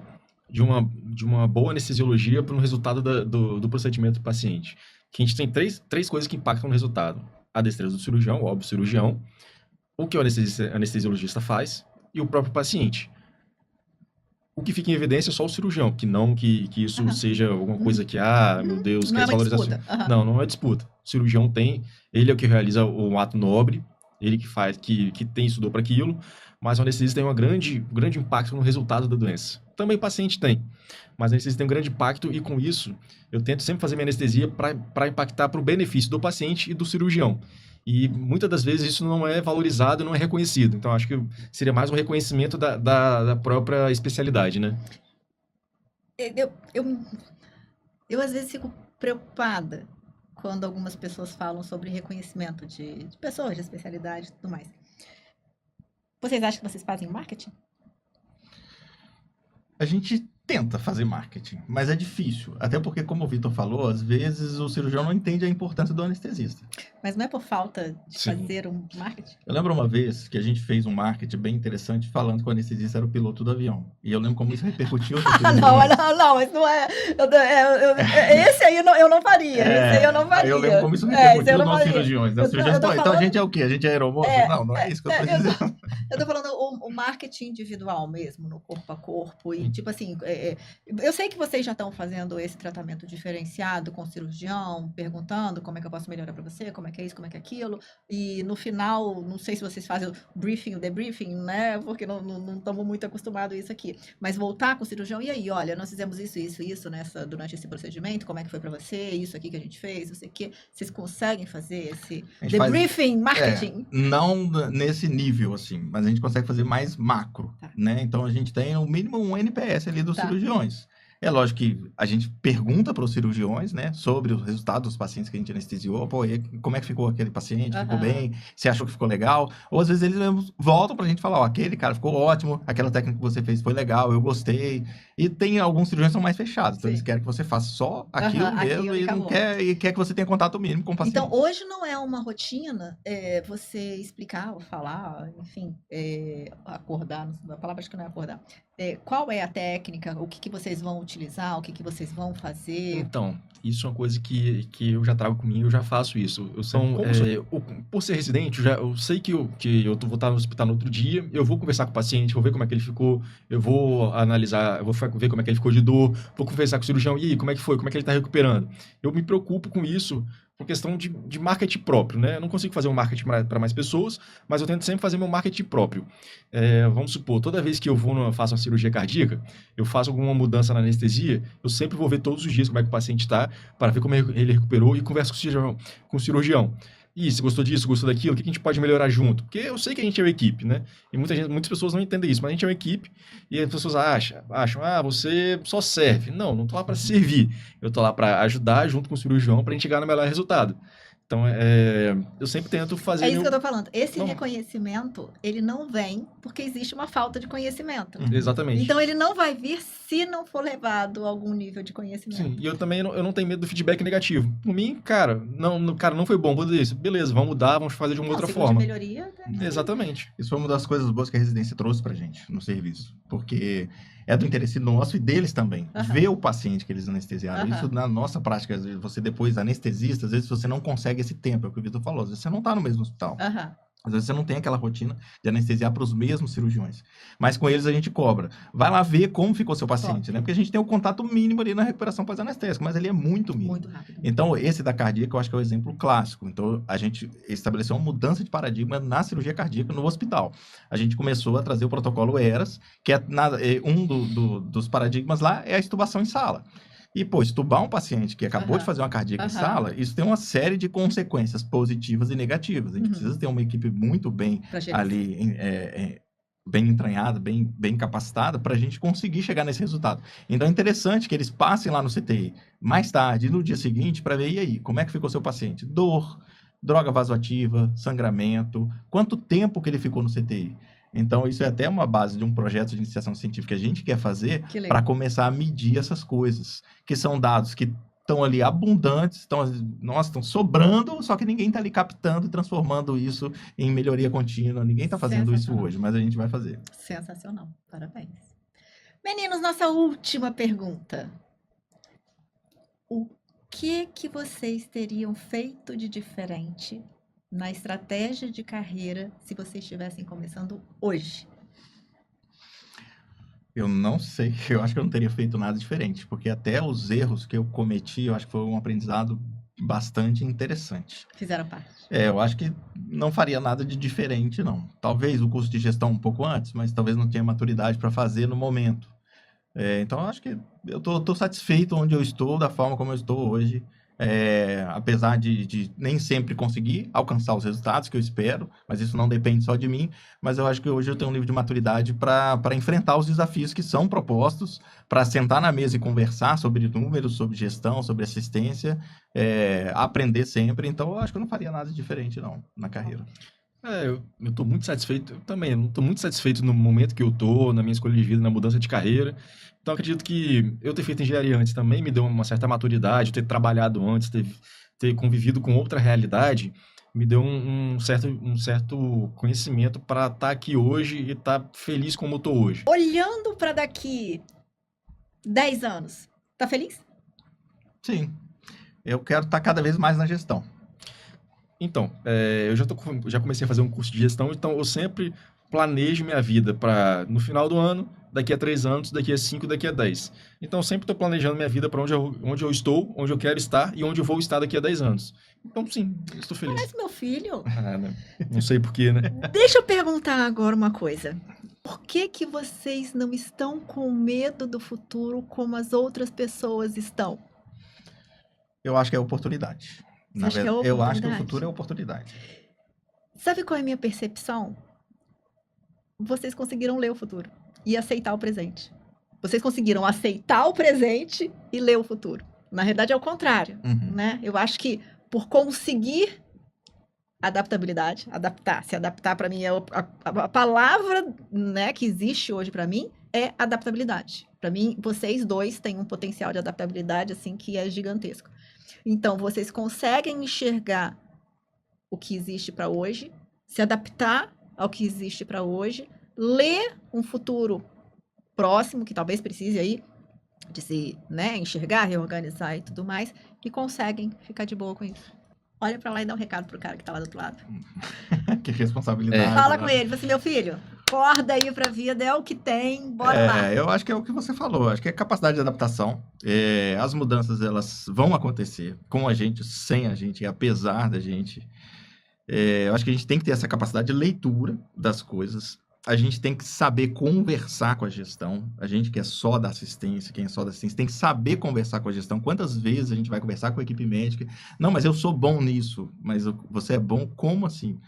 C: de uma boa anestesiologia para o resultado do procedimento do paciente. Que a gente tem três coisas que impactam no resultado. A destreza do cirurgião, óbvio, cirurgião, o que o anestesiologista faz e o próprio paciente. O que fica em evidência é só o cirurgião, que isso seja alguma coisa que, meu Deus,
A: Não
C: que
A: é uma
C: desvalorização.
A: disputa.
C: Não é disputa. O cirurgião ele é o que realiza o ato nobre, ele que faz, que estudou para aquilo, mas o anestesista tem um grande impacto no resultado da doença. Também o paciente tem, mas o anestesista tem um grande impacto e com isso eu tento sempre fazer minha anestesia para impactar para o benefício do paciente e do cirurgião. E muitas das vezes isso não é valorizado, não é reconhecido. Então, acho que seria mais um reconhecimento da própria especialidade, né?
A: Eu às vezes fico preocupada quando algumas pessoas falam sobre reconhecimento de pessoas de especialidade e tudo mais. Vocês acham que vocês fazem marketing?
B: A gente tenta fazer marketing, mas é difícil. Até porque, como o Vitor falou, às vezes o cirurgião não entende a importância do anestesista.
A: Mas não é por falta de
C: Sim.
A: fazer um marketing?
B: Eu lembro uma vez que a gente fez um marketing bem interessante falando que o anestesista era o piloto do avião. E eu lembro como isso repercutiu.
A: Não, mas não é. Esse aí eu não faria. Esse aí eu não faria.
B: Eu lembro como isso
A: Esse
B: repercutiu
A: eu não
B: nos
A: faria.
B: cirurgiões. Né? Então a gente é o quê? A gente é aeromoço? Não é isso que eu tô dizendo.
A: Eu tô falando o marketing individual mesmo, no corpo a corpo. E tipo assim, eu sei que vocês já estão fazendo esse tratamento diferenciado com o cirurgião, perguntando como é que eu posso melhorar para você, como é que é isso, como é que é aquilo. E no final, não sei se vocês fazem o briefing, o debriefing, né? Porque não estamos muito acostumados a isso aqui. Mas voltar com o cirurgião, e aí, olha, nós fizemos isso durante esse procedimento, como é que foi para você, isso aqui que a gente fez, não sei o quê. Vocês conseguem fazer esse debriefing, marketing?
B: Não nesse nível, assim, mas a gente consegue fazer mais macro, né? Então a gente tem no mínimo um NPS ali dos cirurgiões. É lógico que a gente pergunta para os cirurgiões, né, sobre os resultados dos pacientes que a gente anestesiou. Pô, e como é que ficou aquele paciente? Ficou bem? Você achou que ficou legal? Ou às vezes eles mesmos voltam para a gente falar, ó, aquele cara ficou ótimo, aquela técnica que você fez foi legal, eu gostei. E tem alguns cirurgiões que são mais fechados, então eles querem que você faça só aquilo mesmo e não quer que você tenha contato mínimo com o paciente.
A: Então, hoje não é uma rotina você explicar ou falar, enfim, acordar, a palavra acho que não é acordar. Qual é a técnica? O que que vocês vão utilizar? O que que vocês vão fazer?
C: Então, isso é uma coisa que eu já trago comigo, eu já faço isso. Por ser residente, eu sei que eu vou estar no hospital no outro dia, eu vou conversar com o paciente, vou ver como é que ele ficou, eu vou analisar, eu vou ver como é que ele ficou de dor, vou conversar com o cirurgião, e aí, como é que foi, como é que ele está recuperando. Eu me preocupo com isso por questão de marketing próprio, né? Eu não consigo fazer um marketing para mais pessoas, mas eu tento sempre fazer meu marketing próprio. Vamos supor, toda vez que faço uma cirurgia cardíaca, eu faço alguma mudança na anestesia, eu sempre vou ver todos os dias como é que o paciente está, para ver como ele recuperou e converso com o cirurgião. E se gostou disso, gostou daquilo, o que a gente pode melhorar junto? Porque eu sei que a gente é uma equipe, né? E muitas pessoas não entendem isso, mas a gente é uma equipe e as pessoas acham, você só serve. Não tô lá para servir. Eu tô lá para ajudar junto com o cirurgião para a gente chegar no melhor resultado. Então, eu sempre tento fazer...
A: É isso que eu tô falando. Esse
C: Não.
A: reconhecimento, ele não vem porque existe uma falta de conhecimento.
C: Exatamente.
A: Então, ele não vai vir se não for levado a algum nível de conhecimento.
C: Sim, e eu também eu não tenho medo do feedback negativo. Por mim, cara, não foi bom, vou dizer isso. Beleza, vamos mudar, vamos fazer de uma outra
A: Se for de
C: forma.
A: melhoria, né?
C: Exatamente.
B: Isso foi uma das coisas boas que a residência trouxe pra gente no serviço. Porque é do interesse nosso e deles também. Ver o paciente que eles anestesiaram. Isso na nossa prática, às vezes, você depois anestesista, às vezes você não consegue esse tempo. É o que o Vitor falou. Às vezes você não tá no mesmo hospital. Às vezes você não tem aquela rotina de anestesiar para os mesmos cirurgiões. Mas com eles a gente cobra. Vai lá ver como ficou seu paciente, né? Porque a gente tem o contato mínimo ali na recuperação pós-anestésica, mas ele é muito mínimo.
A: Muito rápido.
B: Então, esse da cardíaca eu acho que é o exemplo clássico. Então, a gente estabeleceu uma mudança de paradigma na cirurgia cardíaca no hospital. A gente começou a trazer o protocolo ERAS, que é dos paradigmas lá é a extubação em sala. E, estubar um paciente que acabou de fazer uma cardíaca em sala, isso tem uma série de consequências positivas e negativas. A gente precisa ter uma equipe muito bem ali, bem entranhada, bem capacitada, para a gente conseguir chegar nesse resultado. Então, é interessante que eles passem lá no CTI mais tarde, no dia seguinte, para ver, e aí, como é que ficou seu paciente? Dor, droga vasoativa, sangramento, quanto tempo que ele ficou no CTI? Então, isso é até uma base de um projeto de iniciação científica que a gente quer fazer para começar a medir essas coisas, que são dados que estão ali abundantes, estão sobrando, só que ninguém está ali captando e transformando isso em melhoria contínua. Ninguém está fazendo isso hoje, mas a gente vai fazer.
A: Sensacional. Parabéns. Meninos, nossa última pergunta. O que vocês teriam feito de diferente na estratégia de carreira se vocês estivessem começando hoje?
B: Eu não sei, eu acho que eu não teria feito nada diferente, porque até os erros que eu cometi, eu acho que foi um aprendizado bastante interessante.
A: Fizeram parte.
B: Eu acho que não faria nada de diferente, não. Talvez o curso de gestão um pouco antes, mas talvez não tenha maturidade para fazer no momento. Então, eu acho que eu tô satisfeito onde eu estou, da forma como eu estou hoje. Apesar de nem sempre conseguir alcançar os resultados que eu espero, mas isso não depende só de mim, mas eu acho que hoje eu tenho um nível de maturidade para enfrentar os desafios que são propostos, para sentar na mesa e conversar sobre números, sobre gestão, sobre assistência, aprender sempre. Então, eu acho que eu não faria nada diferente, não, na carreira.
C: Eu estou muito satisfeito, eu também estou muito satisfeito no momento que eu estou, na minha escolha de vida, na mudança de carreira. Então, acredito que eu ter feito engenharia antes também me deu uma certa maturidade, ter trabalhado antes, ter convivido com outra realidade, me deu um certo conhecimento para estar aqui hoje e estar feliz como eu estou hoje.
A: Olhando para daqui 10 anos, tá feliz?
B: Sim. Eu quero estar cada vez mais na gestão.
C: Então, eu já comecei a fazer um curso de gestão, então eu sempre planejo minha vida para, no final do ano, daqui a 3 anos, daqui a 5, daqui a 10. Então, eu sempre estou planejando minha vida para onde eu estou, onde eu quero estar e onde eu vou estar daqui a 10 anos. Então, sim, estou feliz.
A: Parece meu filho.
C: Não sei porquê, né?
A: Deixa eu perguntar agora uma coisa. Por que vocês não estão com medo do futuro como as outras pessoas estão?
B: Eu acho que é oportunidade.
A: Você acha que é oportunidade?
B: Eu acho que o futuro é oportunidade.
A: Sabe qual é a minha percepção? Vocês conseguiram ler o futuro e aceitar o presente. Vocês conseguiram aceitar o presente e ler o futuro. Na verdade, é o contrário, né? Eu acho que por conseguir adaptabilidade, se adaptar para mim é a palavra, né, que existe hoje para mim é adaptabilidade. Para mim, vocês dois têm um potencial de adaptabilidade assim que é gigantesco. Então, vocês conseguem enxergar o que existe para hoje, se adaptar ao que existe para hoje, lê um futuro próximo, que talvez precise aí de se, né, enxergar, reorganizar e tudo mais, e conseguem ficar de boa com isso. Olha pra lá e dá um recado pro cara que tá lá do outro lado.
B: Que responsabilidade.
A: Fala
B: né?
A: com ele, fala assim, meu filho, acorda aí pra vida, é o que tem, bora lá.
B: Eu acho que é o que você falou, acho que é capacidade de adaptação. As mudanças, elas vão acontecer com a gente, sem a gente, e apesar da gente. Eu acho que a gente tem que ter essa capacidade de leitura das coisas. A gente tem que saber conversar com a gestão. A gente que é só da assistência, quem é só da assistência, tem que saber conversar com a gestão. Quantas vezes a gente vai conversar com a equipe médica? Não, mas eu sou bom nisso. Mas você é bom como assim?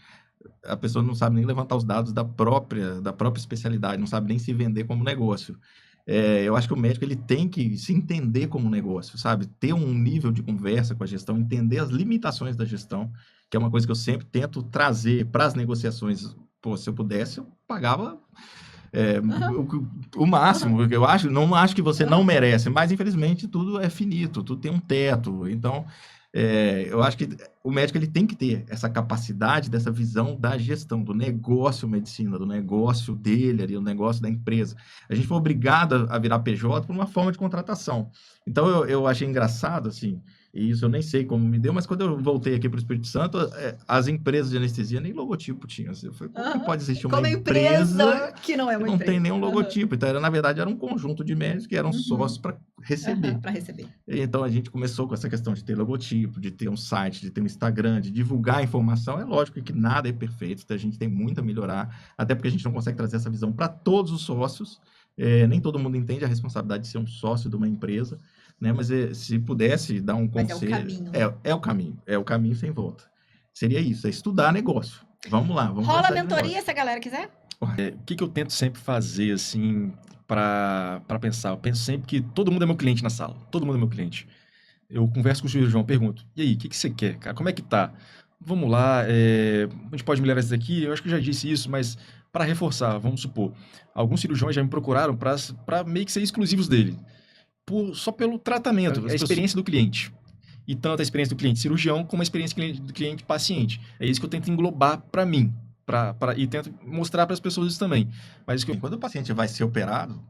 B: A pessoa não sabe nem levantar os dados da própria especialidade, não sabe nem se vender como negócio. Eu acho que o médico ele tem que se entender como negócio, sabe? Ter um nível de conversa com a gestão, entender as limitações da gestão, que é uma coisa que eu sempre tento trazer para as negociações. Pô, se eu pudesse, eu pagava o máximo. Eu não acho que você não merece, mas infelizmente tudo é finito, tudo tem um teto. Então, eu acho que o médico ele tem que ter essa capacidade, dessa visão da gestão, do negócio medicina, do negócio dele, ali, o negócio da empresa. A gente foi obrigado a virar PJ por uma forma de contratação. Então, eu achei engraçado, assim, e isso eu nem sei como me deu, mas quando eu voltei aqui para o Espírito Santo, as empresas de anestesia nem logotipo tinham. Eu falei, como que pode existir uma
A: Como
B: empresa
A: que não é uma
B: que não
A: empresa.
B: tem nenhum logotipo? Então, na verdade, era um conjunto de médicos que eram sócios para receber.
A: Para receber.
B: Então, a gente começou com essa questão de ter logotipo, de ter um site, de ter um Instagram, de divulgar a informação. É lógico que nada é perfeito, então a gente tem muito a melhorar, até porque a gente não consegue trazer essa visão para todos os sócios. Nem todo mundo entende a responsabilidade de ser um sócio de uma empresa, né? Mas se pudesse dar um
A: Mas
B: conselho...
A: é o caminho.
B: É o caminho sem volta. Seria isso, é estudar negócio. Vamos lá, vamos
A: Rola
B: gostar de
A: mentoria
B: negócio.
A: se a galera quiser?
C: O que eu tento sempre fazer, assim, para pensar? Eu penso sempre que todo mundo é meu cliente na sala. Todo mundo é meu cliente. Eu converso com o cirurgião, pergunto, e aí, o que você quer, cara? Como é que tá? Vamos lá, a gente pode melhorar isso daqui? Eu acho que eu já disse isso, mas para reforçar, vamos supor, alguns cirurgiões já me procuraram para meio que ser exclusivos dele. Só pelo tratamento, a experiência do cliente. E tanto a experiência do cliente cirurgião, como a experiência do cliente paciente. É isso que eu tento englobar para mim. E tento mostrar para as pessoas isso também. Mas
B: Quando o paciente vai ser operado,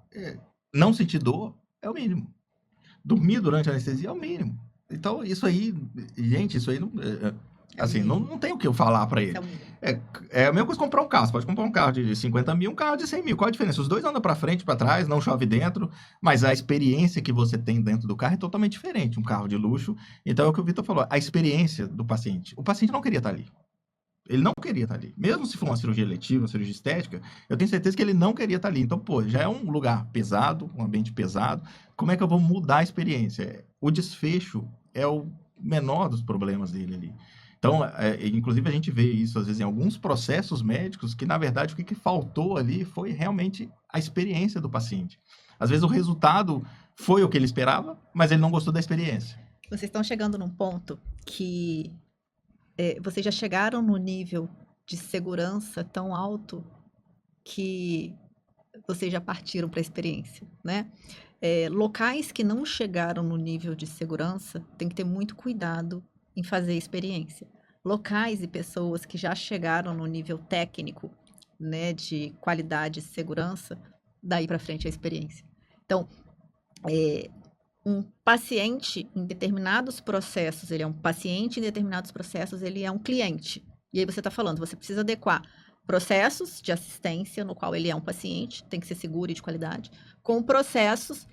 B: não sentir dor é o mínimo. Dormir durante a anestesia é o mínimo. Então, isso aí, gente, isso aí não... Assim, não tem o que eu falar para ele. É a mesma coisa comprar um carro. Você pode comprar um carro de 50 mil, um carro de 100 mil. Qual a diferença? Os dois andam para frente, para trás, não chove dentro, mas a experiência que você tem dentro do carro é totalmente diferente. Um carro de luxo. Então, é o que o Vitor falou. A experiência do paciente. O paciente não queria estar ali. Ele não queria estar ali. Mesmo se for uma cirurgia eletiva, uma cirurgia estética, eu tenho certeza que ele não queria estar ali. Então, pô, já é um lugar pesado, um ambiente pesado. Como é que eu vou mudar a experiência? O desfecho é o menor dos problemas dele ali. Então, inclusive a gente vê isso às vezes em alguns processos médicos que, na verdade, o que faltou ali foi realmente a experiência do paciente. Às vezes o resultado foi o que ele esperava, mas ele não gostou da experiência.
A: Vocês estão chegando num ponto que vocês já chegaram no nível de segurança tão alto que vocês já partiram para a experiência, né? Locais que não chegaram no nível de segurança tem que ter muito cuidado em fazer experiência. Locais e pessoas que já chegaram no nível técnico, né, de qualidade e segurança, daí para frente a experiência. Então, um paciente em determinados processos, ele é um paciente, em determinados processos, ele é um cliente. E aí você está falando, você precisa adequar processos de assistência, no qual ele é um paciente, tem que ser seguro e de qualidade, com processos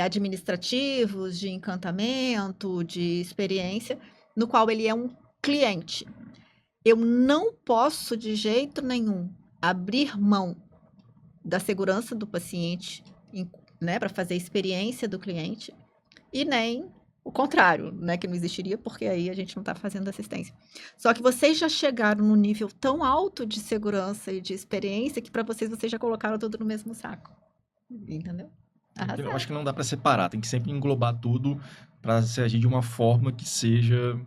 A: administrativos, de encantamento, de experiência, no qual ele é um cliente. Eu não posso, de jeito nenhum, abrir mão da segurança do paciente, né, para fazer a experiência do cliente, e nem o contrário, né, que não existiria, porque aí a gente não está fazendo assistência. Só que vocês já chegaram num nível tão alto de segurança e de experiência que para vocês já colocaram tudo no mesmo saco. Entendeu?
C: Eu acho que não dá para separar, tem que sempre englobar tudo para se agir de uma forma que seja...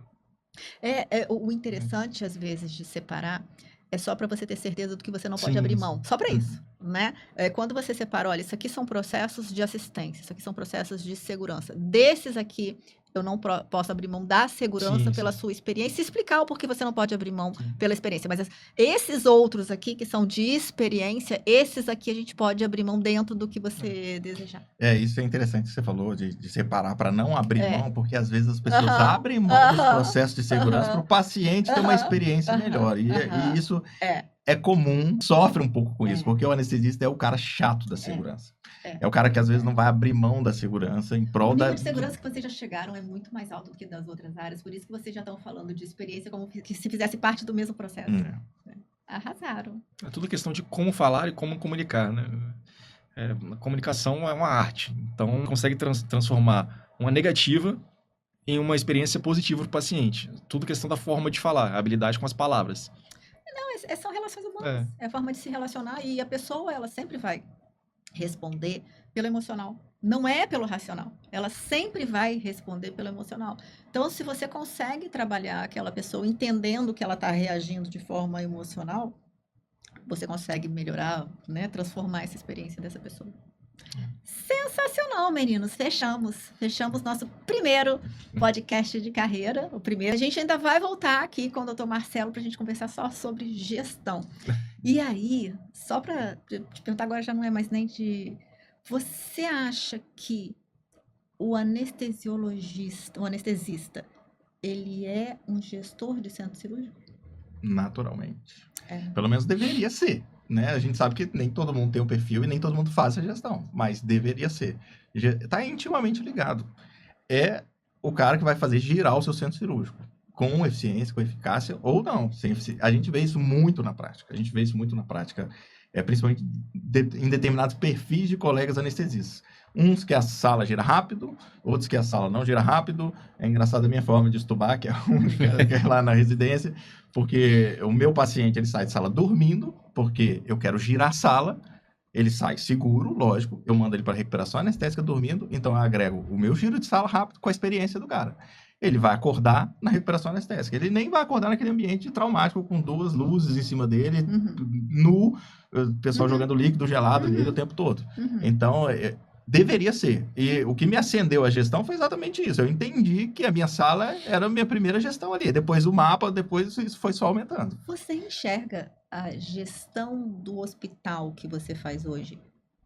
A: O interessante, às vezes, de separar é só para você ter certeza do que você não pode abrir mão. Só para isso, né? Quando você separa, olha, isso aqui são processos de assistência, isso aqui são processos de segurança. Desses aqui, eu não posso abrir mão da segurança
C: Sim,
A: pela
C: sim.
A: sua experiência e explicar o porquê você não pode abrir mão
C: Sim.
A: pela experiência. Mas esses outros aqui, que são de experiência, esses aqui a gente pode abrir mão dentro do que você desejar.
B: Isso é interessante que você falou, de separar para não abrir
A: É.
B: mão, porque às vezes as pessoas
A: Aham,
B: abrem mão dos
A: aham,
B: processos de segurança para o
A: aham,
B: paciente ter uma
A: aham,
B: experiência
A: aham,
B: melhor. E
A: aham.
B: isso
A: É,
B: é comum, sofre um pouco com isso,
A: É.
B: porque o anestesista é o cara chato da segurança.
A: É.
B: É o cara que às vezes não vai abrir mão da segurança em
A: o
B: prol
A: nível
B: da.
A: de segurança que vocês já chegaram é muito mais alto do que das outras áreas, por isso que vocês já estão falando de experiência como que se fizesse parte do mesmo processo. Arrasaram.
C: É tudo questão de como falar e como comunicar, né? A comunicação é uma arte. Então, consegue transformar uma negativa em uma experiência positiva para o paciente. Tudo questão da forma de falar, a habilidade com as palavras.
A: Não, são relações humanas. É a forma de se relacionar e a pessoa, ela sempre vai responder pelo emocional. Não é pelo racional. Ela sempre vai responder pelo emocional. Então, se você consegue trabalhar aquela pessoa entendendo que ela está reagindo de forma emocional, você consegue melhorar, né? Transformar essa experiência dessa pessoa. Sensacional, meninos. Fechamos nosso primeiro podcast de carreira. O primeiro. A gente ainda vai voltar aqui com o Dr. Marcelo para a gente conversar só sobre gestão. E aí, só para te perguntar agora, já não é mais nem de... Você acha que o anestesista, ele é um gestor de centro cirúrgico?
B: Naturalmente. Pelo menos deveria ser. Né? A gente sabe que nem todo mundo tem um perfil e nem todo mundo faz essa gestão, mas deveria ser. Está intimamente ligado. É o cara que vai fazer girar o seu centro cirúrgico, com eficiência, com eficácia, ou não. A gente vê isso muito na prática. Principalmente em determinados perfis de colegas anestesistas. Uns que a sala gira rápido, outros que a sala não gira rápido. É engraçado a minha forma de estubar, que é a única que é lá na residência, porque o meu paciente ele sai de sala dormindo, porque eu quero girar a sala, ele sai seguro, lógico, eu mando ele para recuperação anestésica dormindo, então eu agrego o meu giro de sala rápido com a experiência do cara. Ele vai acordar na recuperação anestésica. Ele nem vai acordar naquele ambiente traumático com 2 luzes em cima dele, nu, o pessoal jogando líquido gelado nele o tempo todo. Então, deveria ser. E o que me acendeu a gestão foi exatamente isso. Eu entendi que a minha sala era a minha primeira gestão ali. Depois o mapa, depois isso foi só aumentando.
A: Você enxerga a gestão do hospital que você faz hoje?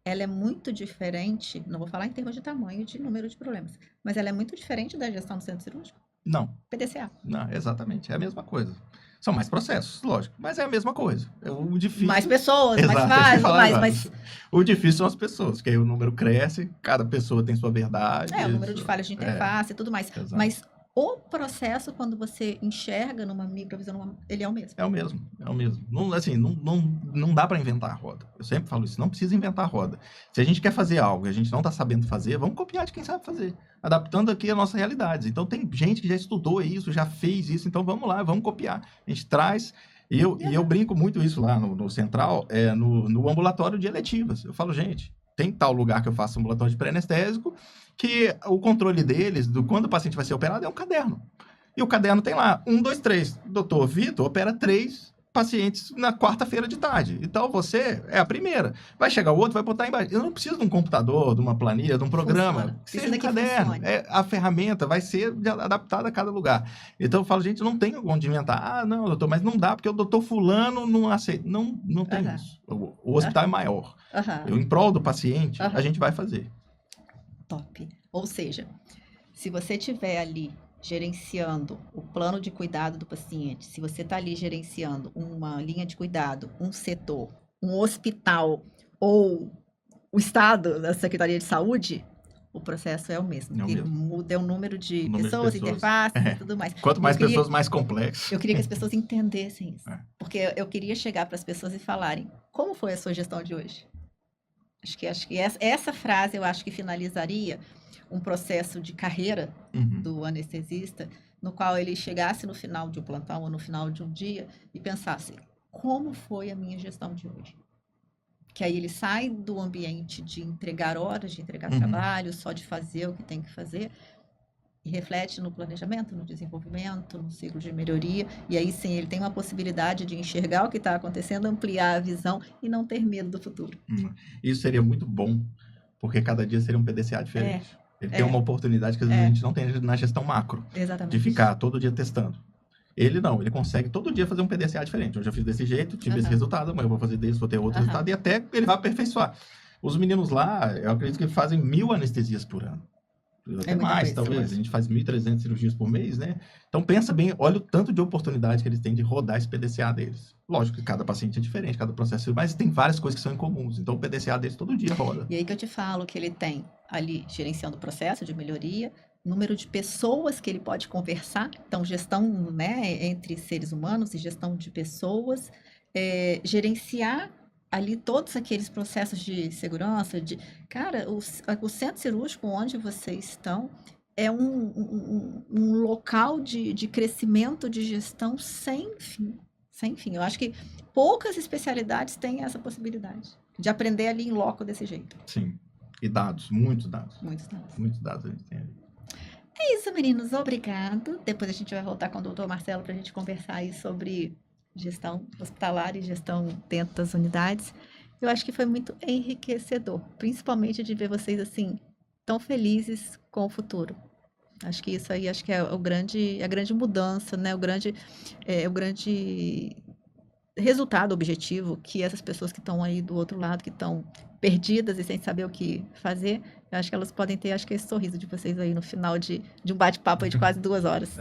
A: Ela é muito diferente, não vou falar em termos de tamanho, de número de problemas, mas ela é muito diferente da gestão do centro cirúrgico?
B: Não.
A: PDCA?
B: Não, exatamente. É a mesma coisa. São mais processos, lógico, mas é a mesma coisa. O difícil...
A: Mais pessoas,
B: Exato,
A: mais fácil, mas...
B: O difícil são as pessoas, porque aí o número cresce, cada pessoa tem sua verdade.
A: O número de falhas de interface e tudo mais.
B: Exato.
A: Mas o processo, quando você enxerga numa microvisão, ele é o mesmo.
B: É o mesmo. Não, assim, não dá para inventar a roda. Eu sempre falo isso, não precisa inventar a roda. Se a gente quer fazer algo e a gente não está sabendo fazer, vamos copiar de quem sabe fazer, adaptando aqui a nossa realidade. Então, tem gente que já estudou isso, já fez isso, então vamos lá, vamos copiar. A gente traz... E eu brinco muito isso lá no Central, no ambulatório de eletivas. Eu falo, gente, tem tal lugar que eu faço ambulatório de pré-anestésico, que o controle deles, quando o paciente vai ser operado, é um caderno. E o caderno tem lá, 1, 2, 3. Doutor Vitor opera 3 pacientes na quarta-feira de tarde. Então, você é a primeira. Vai chegar o outro, vai botar embaixo. Eu não preciso de um computador, de uma planilha, de um programa. Seja um caderno. A ferramenta vai ser adaptada a cada lugar. Então, eu falo, gente, não tem onde inventar. Ah, não, doutor, mas não dá, porque o doutor fulano não aceita. Não tem isso. O hospital é maior. Em prol do paciente, a gente vai fazer.
A: Top. Ou seja, se você tiver ali gerenciando o plano de cuidado do paciente, se você está ali gerenciando uma linha de cuidado, um setor, um hospital ou o estado da Secretaria de Saúde, o processo é o mesmo. Muda o número de pessoas, interfaces e tudo mais.
B: Quanto mais pessoas, mais complexo.
A: Eu queria que as pessoas entendessem isso. Porque eu queria chegar para as pessoas e falarem, como foi a sua gestão de hoje? Acho que essa frase eu acho que finalizaria um processo de carreira do anestesista, no qual ele chegasse no final de um plantão ou no final de um dia e pensasse, como foi a minha gestão de hoje? Que aí ele sai do ambiente de entregar horas, de entregar trabalho, só de fazer o que tem que fazer, e reflete no planejamento, no desenvolvimento, no ciclo de melhoria, e aí sim ele tem uma possibilidade de enxergar o que está acontecendo, ampliar a visão e não ter medo do futuro.
B: Isso seria muito bom, porque cada dia seria um PDCA diferente. Ele tem uma oportunidade que às vezes a gente não tem na gestão macro,
A: Exatamente.
B: de ficar todo dia testando. Ele não, ele consegue todo dia fazer um PDCA diferente. Hoje eu fiz desse jeito, tive esse resultado, amanhã eu vou fazer desse, vou ter outro resultado, e até ele vai aperfeiçoar. Os meninos lá, eu acredito que fazem 1000 anestesias por ano. Até
A: muita
B: mais,
A: coisa,
B: talvez. A gente faz 1.300 cirurgias por mês, né? Então pensa bem, olha o tanto de oportunidade que eles têm de rodar esse PDCA deles. Lógico que cada paciente é diferente, cada processo, mas tem várias coisas que são incomuns. Então o PDCA deles todo dia roda.
A: E aí que eu te falo que ele tem ali gerenciando o processo de melhoria, número de pessoas que ele pode conversar, então gestão, né, entre seres humanos e gestão de pessoas, gerenciar ali todos aqueles processos de segurança, cara, o centro cirúrgico onde vocês estão é um local de crescimento de gestão sem fim, sem fim. Eu acho que poucas especialidades têm essa possibilidade de aprender ali em loco desse jeito.
B: Sim. E dados, muitos dados.
A: Muitos dados.
B: Muitos dados a gente tem ali.
A: É isso, meninos. Obrigado. Depois a gente vai voltar com o doutor Marcelo para a gente conversar aí sobre gestão hospitalar e gestão dentro das unidades. Eu acho que foi muito enriquecedor, principalmente de ver vocês assim, tão felizes com o futuro. Acho que isso aí, acho que é a grande mudança, né? O grande resultado objetivo que essas pessoas que estão aí do outro lado, que estão perdidas e sem saber o que fazer, eu acho que elas podem ter, acho que esse sorriso de vocês aí no final de um bate-papo aí de quase 2 horas.